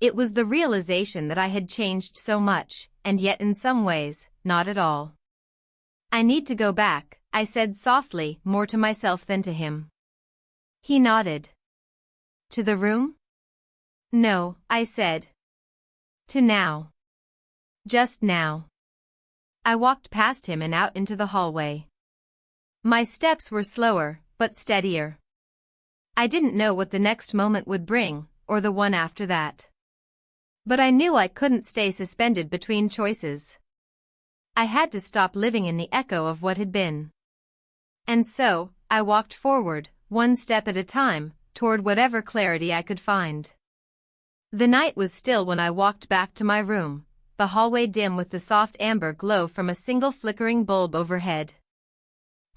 It was the realization that I had changed so much, and yet in some ways, not at all. I need to go back, I said softly, more to myself than to him. He nodded. To the room? No, I said. To now. Just now. I walked past him and out into the hallway. My steps were slower, but steadier. I didn't know what the next moment would bring, or the one after that. But I knew I couldn't stay suspended between choices. I had to stop living in the echo of what had been. And so, I walked forward, one step at a time, toward whatever clarity I could find. The night was still when I walked back to my room, the hallway dim with the soft amber glow from a single flickering bulb overhead.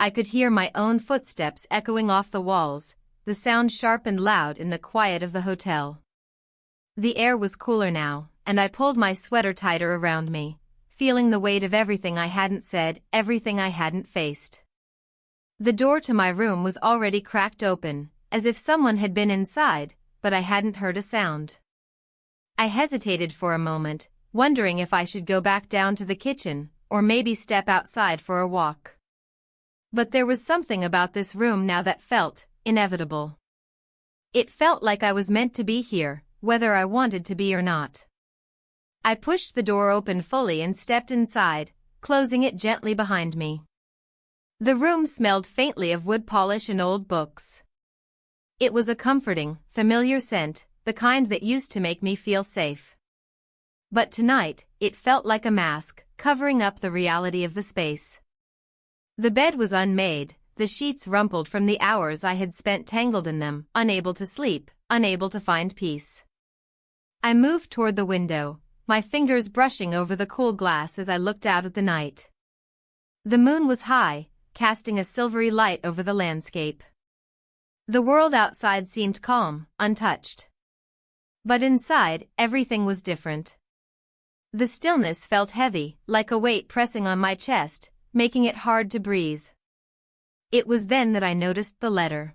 I could hear my own footsteps echoing off the walls, the sound sharp and loud in the quiet of the hotel. The air was cooler now, and I pulled my sweater tighter around me, feeling the weight of everything I hadn't said, everything I hadn't faced. The door to my room was already cracked open, as if someone had been inside, but I hadn't heard a sound. I hesitated for a moment, wondering if I should go back down to the kitchen, or maybe step outside for a walk. But there was something about this room now that felt inevitable. It felt like I was meant to be here, whether I wanted to be or not. I pushed the door open fully and stepped inside, closing it gently behind me. The room smelled faintly of wood polish and old books. It was a comforting, familiar scent, the kind that used to make me feel safe. But tonight, it felt like a mask, covering up the reality of the space. The bed was unmade, the sheets rumpled from the hours I had spent tangled in them, unable to sleep, unable to find peace. I moved toward the window, my fingers brushing over the cool glass as I looked out at the night. The moon was high, casting a silvery light over the landscape. The world outside seemed calm, untouched. But inside, everything was different. The stillness felt heavy, like a weight pressing on my chest, making it hard to breathe. It was then that I noticed the letter.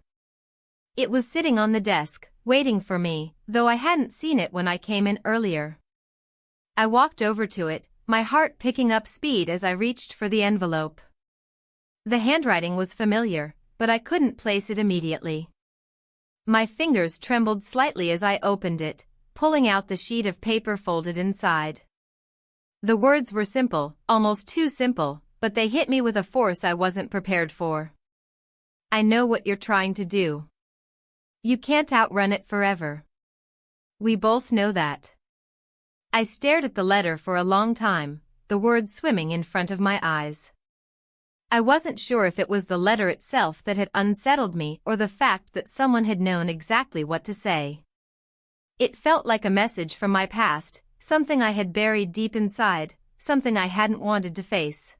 It was sitting on the desk, waiting for me, though I hadn't seen it when I came in earlier. I walked over to it, my heart picking up speed as I reached for the envelope. The handwriting was familiar, but I couldn't place it immediately. My fingers trembled slightly as I opened it, pulling out the sheet of paper folded inside. The words were simple, almost too simple, but they hit me with a force I wasn't prepared for. I know what you're trying to do. You can't outrun it forever. We both know that. I stared at the letter for a long time, the words swimming in front of my eyes. I wasn't sure if it was the letter itself that had unsettled me or the fact that someone had known exactly what to say. It felt like a message from my past, something I had buried deep inside, something I hadn't wanted to face.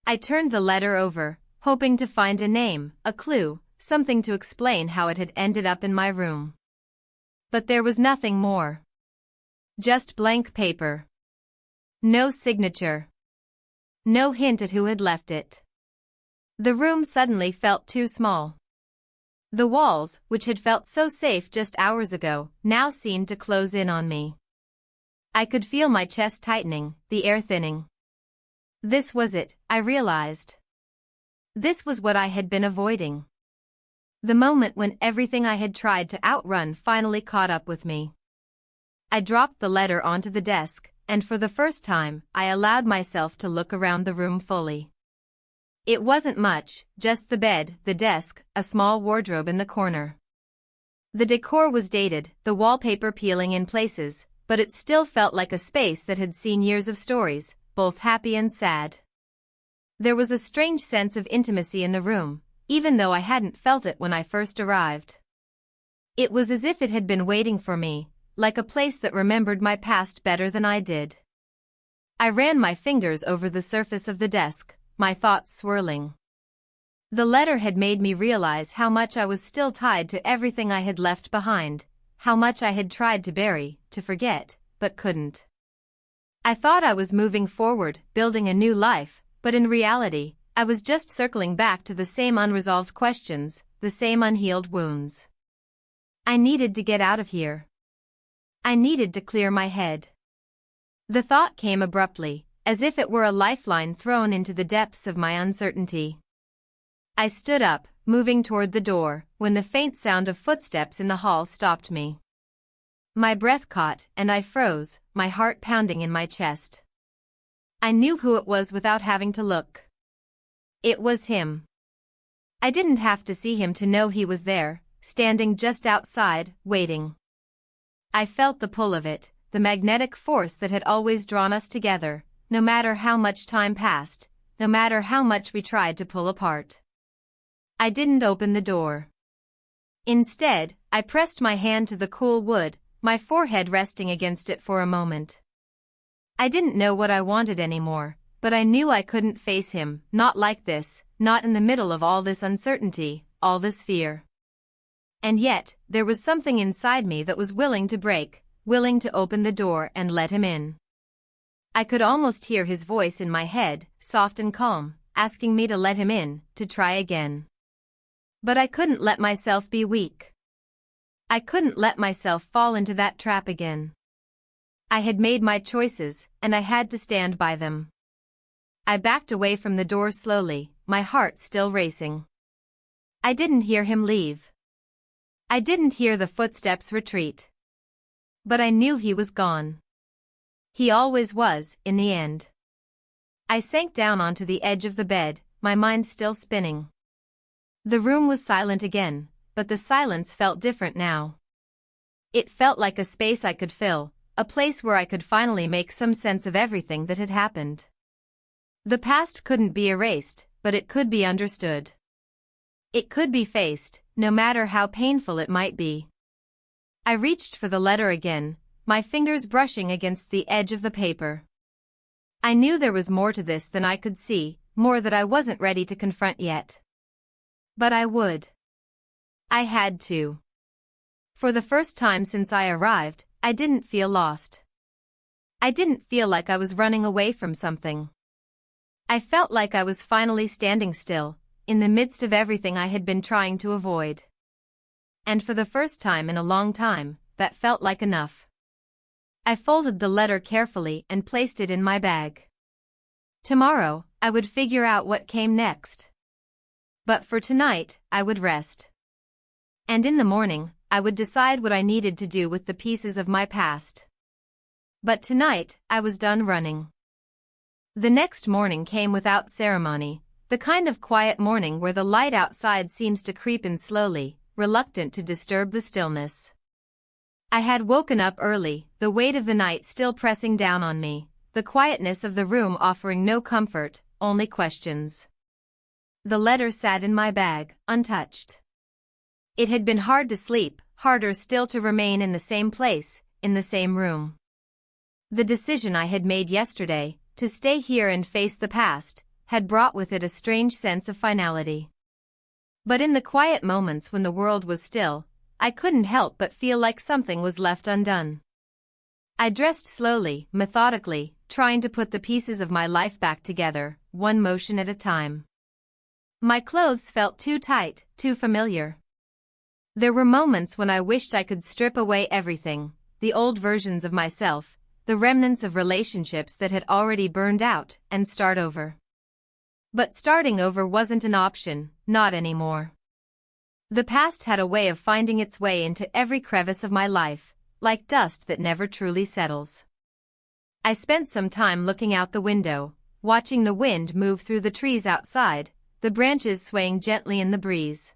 I turned the letter over, hoping to find a name, a clue, something to explain how it had ended up in my room. But there was nothing more. Just blank paper. No signature. No hint at who had left it. The room suddenly felt too small. The walls, which had felt so safe just hours ago, now seemed to close in on me. I could feel my chest tightening, the air thinning. This was it, I realized. This was what I had been avoiding. The moment when everything I had tried to outrun finally caught up with me. I dropped the letter onto the desk, and for the first time, I allowed myself to look around the room fully. It wasn't much, just the bed, the desk, a small wardrobe in the corner. The decor was dated, the wallpaper peeling in places, but it still felt like a space that had seen years of stories, both happy and sad. There was a strange sense of intimacy in the room, even though I hadn't felt it when I first arrived. It was as if it had been waiting for me, like a place that remembered my past better than I did. I ran my fingers over the surface of the desk, my thoughts swirling. The letter had made me realize how much I was still tied to everything I had left behind, how much I had tried to bury, to forget, but couldn't. I thought I was moving forward, building a new life, but in reality, I was just circling back to the same unresolved questions, the same unhealed wounds. I needed to get out of here. I needed to clear my head. The thought came abruptly, as if it were a lifeline thrown into the depths of my uncertainty. I stood up, moving toward the door, when the faint sound of footsteps in the hall stopped me. My breath caught, and I froze, my heart pounding in my chest. I knew who it was without having to look. It was him. I didn't have to see him to know he was there, standing just outside, waiting. I felt the pull of it, the magnetic force that had always drawn us together, no matter how much time passed, no matter how much we tried to pull apart. I didn't open the door. Instead, I pressed my hand to the cool wood, my forehead resting against it for a moment. I didn't know what I wanted anymore, but I knew I couldn't face him, not like this, not in the middle of all this uncertainty, all this fear. And yet, there was something inside me that was willing to break, willing to open the door and let him in. I could almost hear his voice in my head, soft and calm, asking me to let him in, to try again. But I couldn't let myself be weak. I couldn't let myself fall into that trap again. I had made my choices, and I had to stand by them. I backed away from the door slowly, my heart still racing. I didn't hear him leave. I didn't hear the footsteps retreat. But I knew he was gone. He always was, in the end. I sank down onto the edge of the bed, my mind still spinning. The room was silent again, but the silence felt different now. It felt like a space I could fill, a place where I could finally make some sense of everything that had happened. The past couldn't be erased, but it could be understood. It could be faced, no matter how painful it might be. I reached for the letter again, my fingers brushing against the edge of the paper. I knew there was more to this than I could see, more that I wasn't ready to confront yet. But I would. I had to. For the first time since I arrived, I didn't feel lost. I didn't feel like I was running away from something. I felt like I was finally standing still, in the midst of everything I had been trying to avoid. And for the first time in a long time, that felt like enough. I folded the letter carefully and placed it in my bag. Tomorrow, I would figure out what came next. But for tonight, I would rest. And in the morning, I would decide what I needed to do with the pieces of my past. But tonight, I was done running. The next morning came without ceremony, the kind of quiet morning where the light outside seems to creep in slowly, reluctant to disturb the stillness. I had woken up early, the weight of the night still pressing down on me, the quietness of the room offering no comfort, only questions. The letter sat in my bag, untouched. It had been hard to sleep, harder still to remain in the same place, in the same room. The decision I had made yesterday, to stay here and face the past, had brought with it a strange sense of finality. But in the quiet moments when the world was still, I couldn't help but feel like something was left undone. I dressed slowly, methodically, trying to put the pieces of my life back together, one motion at a time. My clothes felt too tight, too familiar. There were moments when I wished I could strip away everything, the old versions of myself, the remnants of relationships that had already burned out, and start over. But starting over wasn't an option, not anymore. The past had a way of finding its way into every crevice of my life, like dust that never truly settles. I spent some time looking out the window, watching the wind move through the trees outside, the branches swaying gently in the breeze.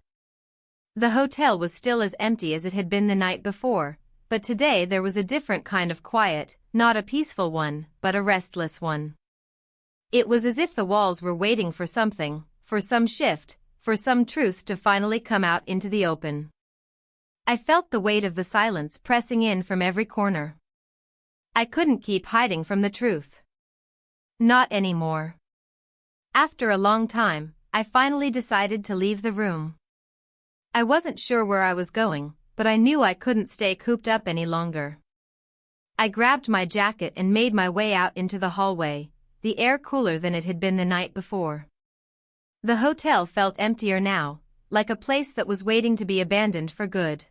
The hotel was still as empty as it had been the night before, but today there was a different kind of quiet, not a peaceful one, but a restless one. It was as if the walls were waiting for something, for some shift, for some truth to finally come out into the open. I felt the weight of the silence pressing in from every corner. I couldn't keep hiding from the truth. Not anymore. After a long time, I finally decided to leave the room. I wasn't sure where I was going, but I knew I couldn't stay cooped up any longer. I grabbed my jacket and made my way out into the hallway, the air cooler than it had been the night before. The hotel felt emptier now, like a place that was waiting to be abandoned for good.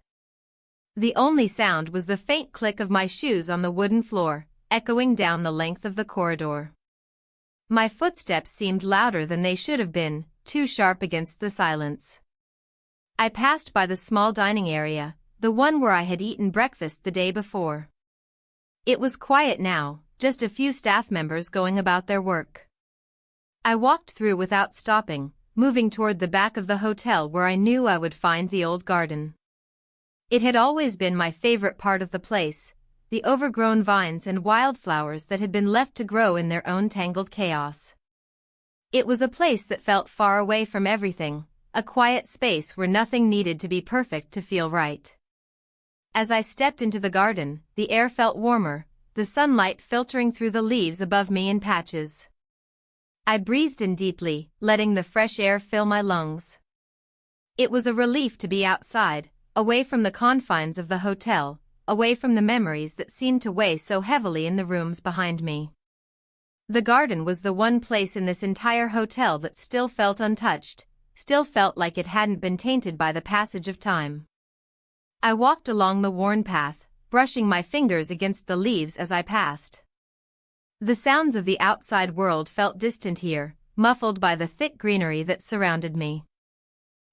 The only sound was the faint click of my shoes on the wooden floor, echoing down the length of the corridor. My footsteps seemed louder than they should have been, too sharp against the silence. I passed by the small dining area, the one where I had eaten breakfast the day before. It was quiet now, just a few staff members going about their work. I walked through without stopping, moving toward the back of the hotel where I knew I would find the old garden. It had always been my favorite part of the place, the overgrown vines and wildflowers that had been left to grow in their own tangled chaos. It was a place that felt far away from everything, a quiet space where nothing needed to be perfect to feel right. As I stepped into the garden, the air felt warmer, the sunlight filtering through the leaves above me in patches. I breathed in deeply, letting the fresh air fill my lungs. It was a relief to be outside, away from the confines of the hotel, away from the memories that seemed to weigh so heavily in the rooms behind me. The garden was the one place in this entire hotel that still felt untouched, still felt like it hadn't been tainted by the passage of time. I walked along the worn path, brushing my fingers against the leaves as I passed. The sounds of the outside world felt distant here, muffled by the thick greenery that surrounded me.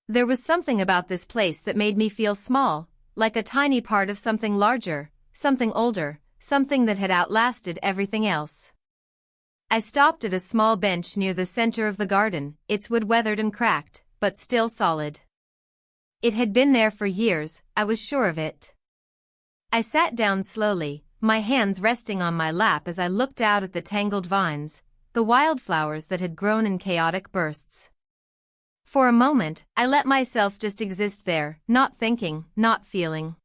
There was something about this place that made me feel small, like a tiny part of something larger, something older, something that had outlasted everything else. I stopped at a small bench near the center of the garden, its wood weathered and cracked, but still solid. It had been there for years, I was sure of it. I sat down slowly, my hands resting on my lap as I looked out at the tangled vines, the wildflowers that had grown in chaotic bursts. For a moment, I let myself just exist there, not thinking, not feeling.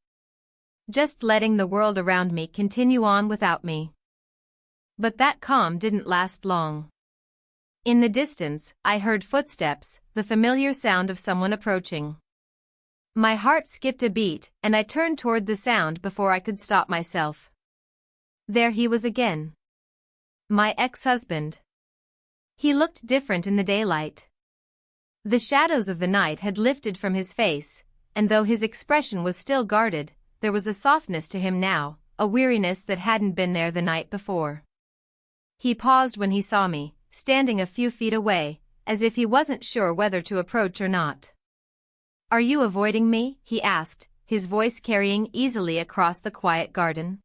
Just letting the world around me continue on without me. But that calm didn't last long. In the distance, I heard footsteps, the familiar sound of someone approaching. My heart skipped a beat, and I turned toward the sound before I could stop myself. There he was again. My ex-husband. He looked different in the daylight. The shadows of the night had lifted from his face, and though his expression was still guarded, there was a softness to him now, a weariness that hadn't been there the night before. He paused when he saw me, standing a few feet away, as if he wasn't sure whether to approach or not. "Are you avoiding me?" he asked, his voice carrying easily across the quiet garden.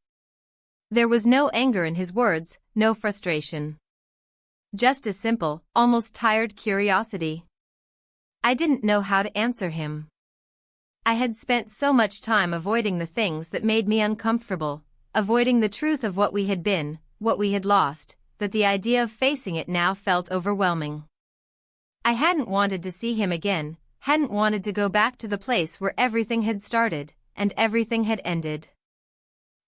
There was no anger in his words, no frustration. Just a simple, almost tired curiosity. I didn't know how to answer him. I had spent so much time avoiding the things that made me uncomfortable, avoiding the truth of what we had been, what we had lost, that the idea of facing it now felt overwhelming. I hadn't wanted to see him again, hadn't wanted to go back to the place where everything had started, and everything had ended.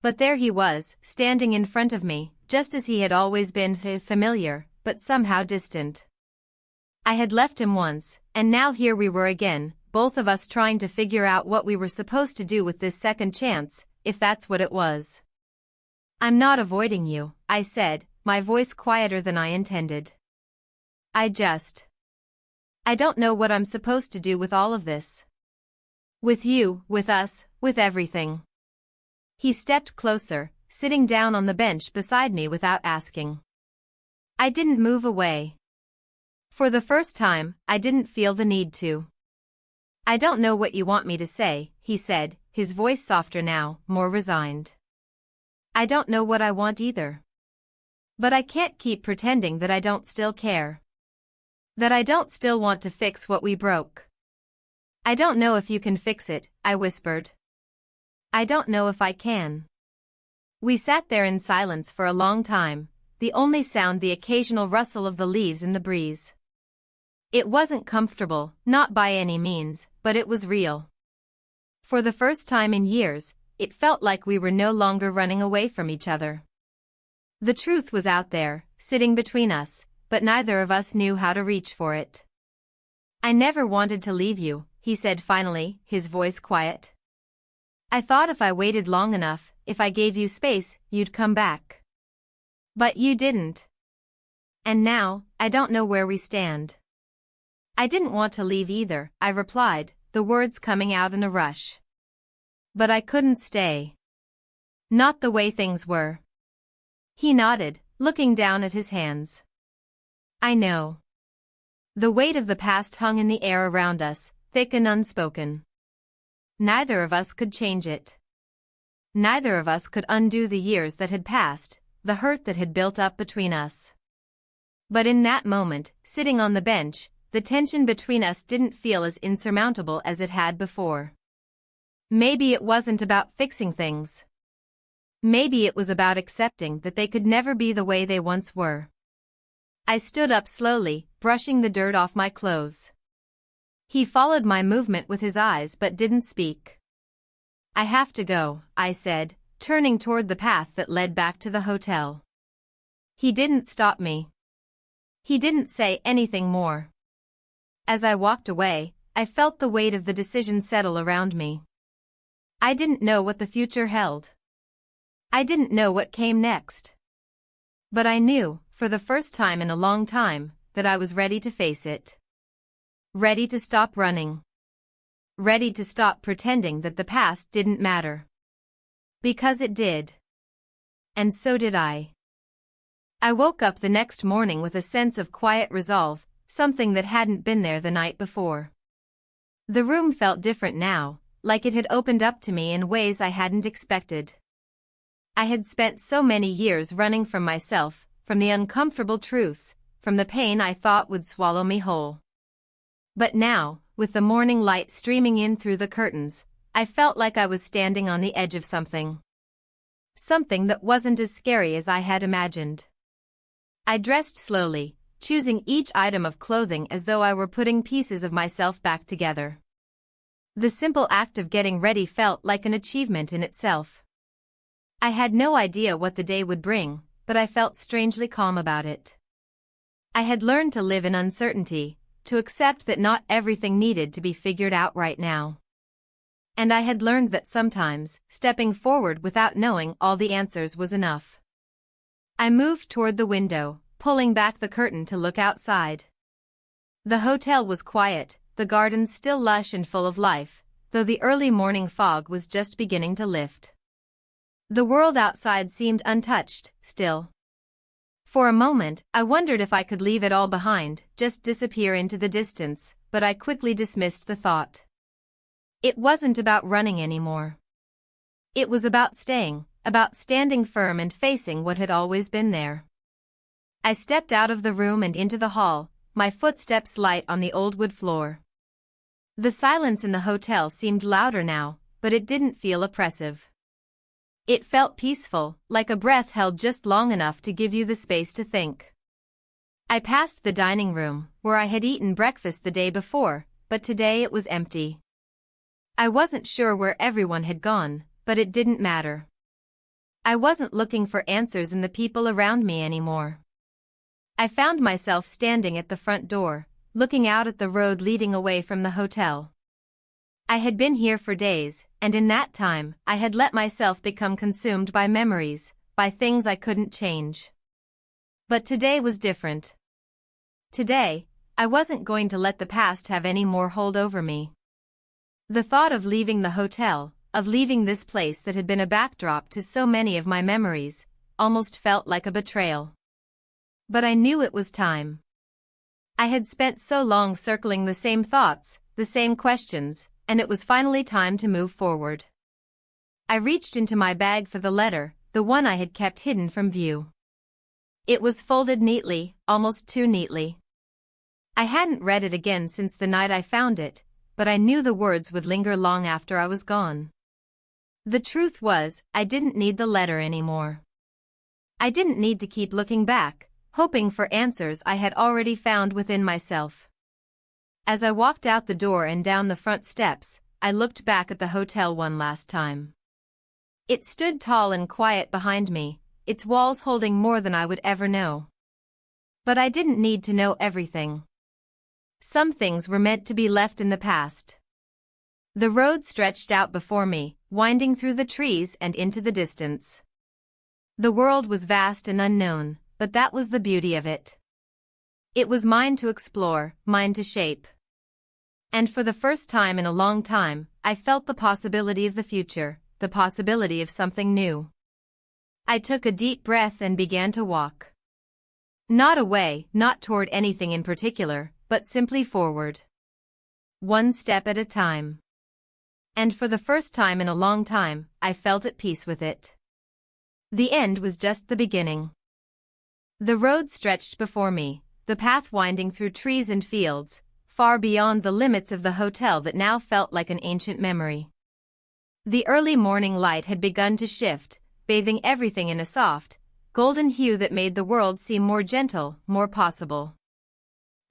But there he was, standing in front of me, just as he had always been, familiar, but somehow distant. I had left him once, and now here we were again, both of us trying to figure out what we were supposed to do with this second chance, if that's what it was. "I'm not avoiding you," I said, my voice quieter than I intended. I don't know what I'm supposed to do with all of this. With you, with us, with everything." He stepped closer, sitting down on the bench beside me without asking. I didn't move away. For the first time, I didn't feel the need to. "I don't know what you want me to say," he said, his voice softer now, more resigned. "I don't know what I want either. But I can't keep pretending that I don't still care." That I don't still want to fix what we broke. I don't know if you can fix it, I whispered. I don't know if I can. We sat there in silence for a long time, the only sound the occasional rustle of the leaves in the breeze. It wasn't comfortable, not by any means, but it was real. For the first time in years, it felt like we were no longer running away from each other. The truth was out there, sitting between us, but neither of us knew how to reach for it. I never wanted to leave you, he said finally, his voice quiet. I thought if I waited long enough, if I gave you space, you'd come back. But you didn't. And now, I don't know where we stand. I didn't want to leave either, I replied, the words coming out in a rush. But I couldn't stay. Not the way things were. He nodded, looking down at his hands. I know. The weight of the past hung in the air around us, thick and unspoken. Neither of us could change it. Neither of us could undo the years that had passed, the hurt that had built up between us. But in that moment, sitting on the bench, the tension between us didn't feel as insurmountable as it had before. Maybe it wasn't about fixing things. Maybe it was about accepting that they could never be the way they once were. I stood up slowly, brushing the dirt off my clothes. He followed my movement with his eyes but didn't speak. I have to go, I said, turning toward the path that led back to the hotel. He didn't stop me. He didn't say anything more. As I walked away, I felt the weight of the decision settle around me. I didn't know what the future held. I didn't know what came next. But I knew, for the first time in a long time, that I was ready to face it. Ready to stop running. Ready to stop pretending that the past didn't matter. Because it did. And so did I. I woke up the next morning with a sense of quiet resolve, something that hadn't been there the night before. The room felt different now, like it had opened up to me in ways I hadn't expected. I had spent so many years running from myself, from the uncomfortable truths, from the pain I thought would swallow me whole. But now, with the morning light streaming in through the curtains, I felt like I was standing on the edge of something. Something that wasn't as scary as I had imagined. I dressed slowly, choosing each item of clothing as though I were putting pieces of myself back together. The simple act of getting ready felt like an achievement in itself. I had no idea what the day would bring, but I felt strangely calm about it. I had learned to live in uncertainty, to accept that not everything needed to be figured out right now. And I had learned that sometimes, stepping forward without knowing all the answers was enough. I moved toward the window, pulling back the curtain to look outside. The hotel was quiet, the gardens still lush and full of life, though the early morning fog was just beginning to lift. The world outside seemed untouched, still. For a moment, I wondered if I could leave it all behind, just disappear into the distance, but I quickly dismissed the thought. It wasn't about running anymore. It was about staying, about standing firm and facing what had always been there. I stepped out of the room and into the hall, my footsteps light on the old wood floor. The silence in the hotel seemed louder now, but it didn't feel oppressive. It felt peaceful, like a breath held just long enough to give you the space to think. I passed the dining room, where I had eaten breakfast the day before, but today it was empty. I wasn't sure where everyone had gone, but it didn't matter. I wasn't looking for answers in the people around me anymore. I found myself standing at the front door, looking out at the road leading away from the hotel. I had been here for days, and in that time, I had let myself become consumed by memories, by things I couldn't change. But today was different. Today, I wasn't going to let the past have any more hold over me. The thought of leaving the hotel, of leaving this place that had been a backdrop to so many of my memories, almost felt like a betrayal. But I knew it was time. I had spent so long circling the same thoughts, the same questions, and it was finally time to move forward. I reached into my bag for the letter, the one I had kept hidden from view. It was folded neatly, almost too neatly. I hadn't read it again since the night I found it, but I knew the words would linger long after I was gone. The truth was, I didn't need the letter anymore. I didn't need to keep looking back, hoping for answers I had already found within myself. As I walked out the door and down the front steps, I looked back at the hotel one last time. It stood tall and quiet behind me, its walls holding more than I would ever know. But I didn't need to know everything. Some things were meant to be left in the past. The road stretched out before me, winding through the trees and into the distance. The world was vast and unknown, but that was the beauty of it. It was mine to explore, mine to shape. And for the first time in a long time, I felt the possibility of the future, the possibility of something new. I took a deep breath and began to walk. Not away, not toward anything in particular, but simply forward. One step at a time. And for the first time in a long time, I felt at peace with it. The end was just the beginning. The road stretched before me, the path winding through trees and fields, far beyond the limits of the hotel that now felt like an ancient memory. The early morning light had begun to shift, bathing everything in a soft, golden hue that made the world seem more gentle, more possible.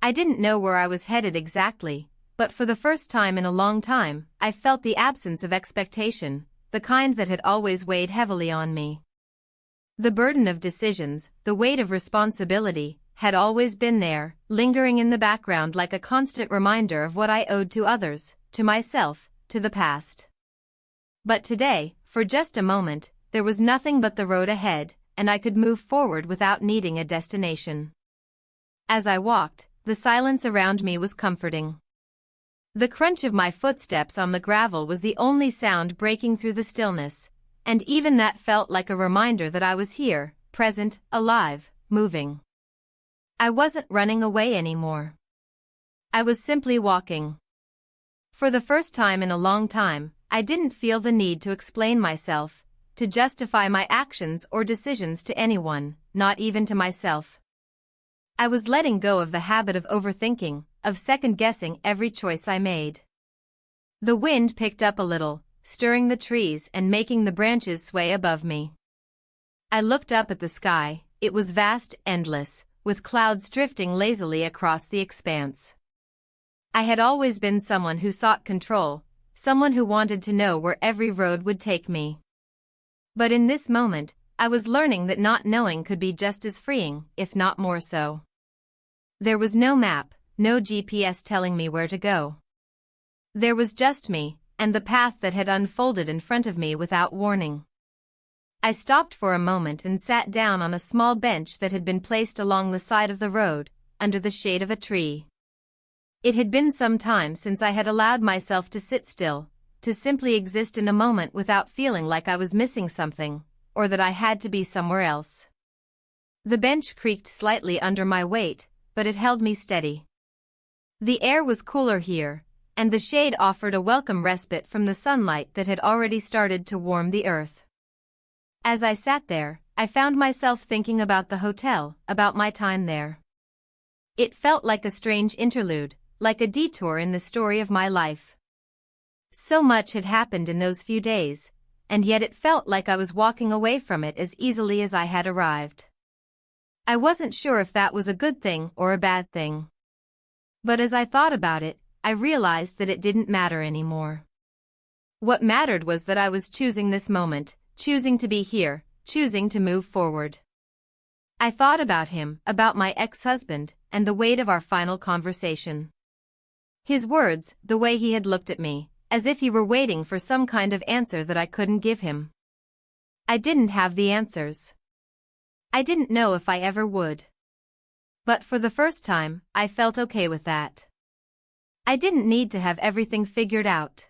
I didn't know where I was headed exactly, but for the first time in a long time, I felt the absence of expectation, the kind that had always weighed heavily on me. The burden of decisions, the weight of responsibility, had always been there, lingering in the background like a constant reminder of what I owed to others, to myself, to the past. But today, for just a moment, there was nothing but the road ahead, and I could move forward without needing a destination. As I walked, the silence around me was comforting. The crunch of my footsteps on the gravel was the only sound breaking through the stillness, and even that felt like a reminder that I was here, present, alive, moving. I wasn't running away anymore. I was simply walking. For the first time in a long time, I didn't feel the need to explain myself, to justify my actions or decisions to anyone, not even to myself. I was letting go of the habit of overthinking, of second-guessing every choice I made. The wind picked up a little, stirring the trees and making the branches sway above me. I looked up at the sky, it was vast, endless, with clouds drifting lazily across the expanse. I had always been someone who sought control, someone who wanted to know where every road would take me. But in this moment, I was learning that not knowing could be just as freeing, if not more so. There was no map, no GPS telling me where to go. There was just me, and the path that had unfolded in front of me without warning. I stopped for a moment and sat down on a small bench that had been placed along the side of the road, under the shade of a tree. It had been some time since I had allowed myself to sit still, to simply exist in a moment without feeling like I was missing something, or that I had to be somewhere else. The bench creaked slightly under my weight, but it held me steady. The air was cooler here, and the shade offered a welcome respite from the sunlight that had already started to warm the earth. As I sat there, I found myself thinking about the hotel, about my time there. It felt like a strange interlude, like a detour in the story of my life. So much had happened in those few days, and yet it felt like I was walking away from it as easily as I had arrived. I wasn't sure if that was a good thing or a bad thing. But as I thought about it, I realized that it didn't matter anymore. What mattered was that I was choosing this moment, choosing to be here, choosing to move forward. I thought about him, about my ex-husband, and the weight of our final conversation. His words, the way he had looked at me, as if he were waiting for some kind of answer that I couldn't give him. I didn't have the answers. I didn't know if I ever would. But for the first time, I felt okay with that. I didn't need to have everything figured out.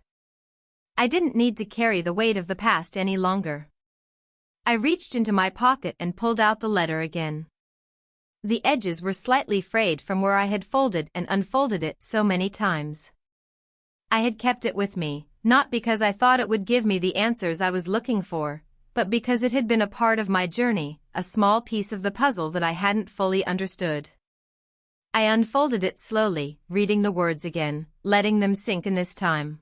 I didn't need to carry the weight of the past any longer. I reached into my pocket and pulled out the letter again. The edges were slightly frayed from where I had folded and unfolded it so many times. I had kept it with me, not because I thought it would give me the answers I was looking for, but because it had been a part of my journey, a small piece of the puzzle that I hadn't fully understood. I unfolded it slowly, reading the words again, letting them sink in this time.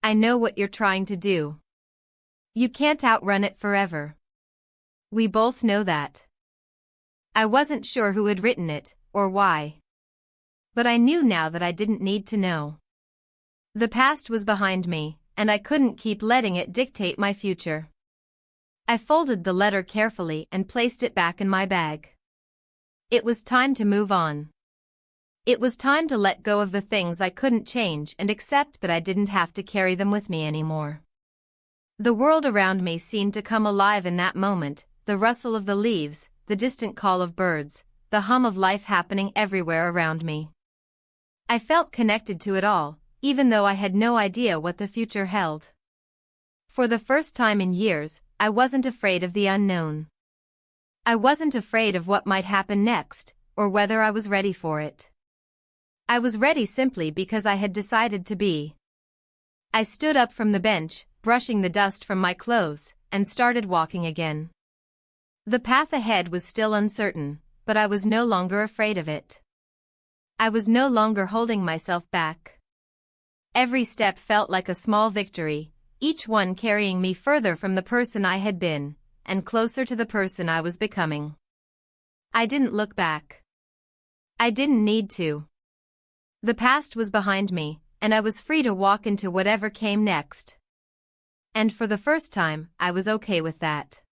I know what you're trying to do. You can't outrun it forever. We both know that. I wasn't sure who had written it, or why. But I knew now that I didn't need to know. The past was behind me, and I couldn't keep letting it dictate my future. I folded the letter carefully and placed it back in my bag. It was time to move on. It was time to let go of the things I couldn't change and accept that I didn't have to carry them with me anymore. The world around me seemed to come alive in that moment, the rustle of the leaves, the distant call of birds, the hum of life happening everywhere around me. I felt connected to it all, even though I had no idea what the future held. For the first time in years, I wasn't afraid of the unknown. I wasn't afraid of what might happen next, or whether I was ready for it. I was ready simply because I had decided to be. I stood up from the bench, brushing the dust from my clothes, and started walking again. The path ahead was still uncertain, but I was no longer afraid of it. I was no longer holding myself back. Every step felt like a small victory, each one carrying me further from the person I had been, and closer to the person I was becoming. I didn't look back. I didn't need to. The past was behind me, and I was free to walk into whatever came next. And for the first time, I was okay with that.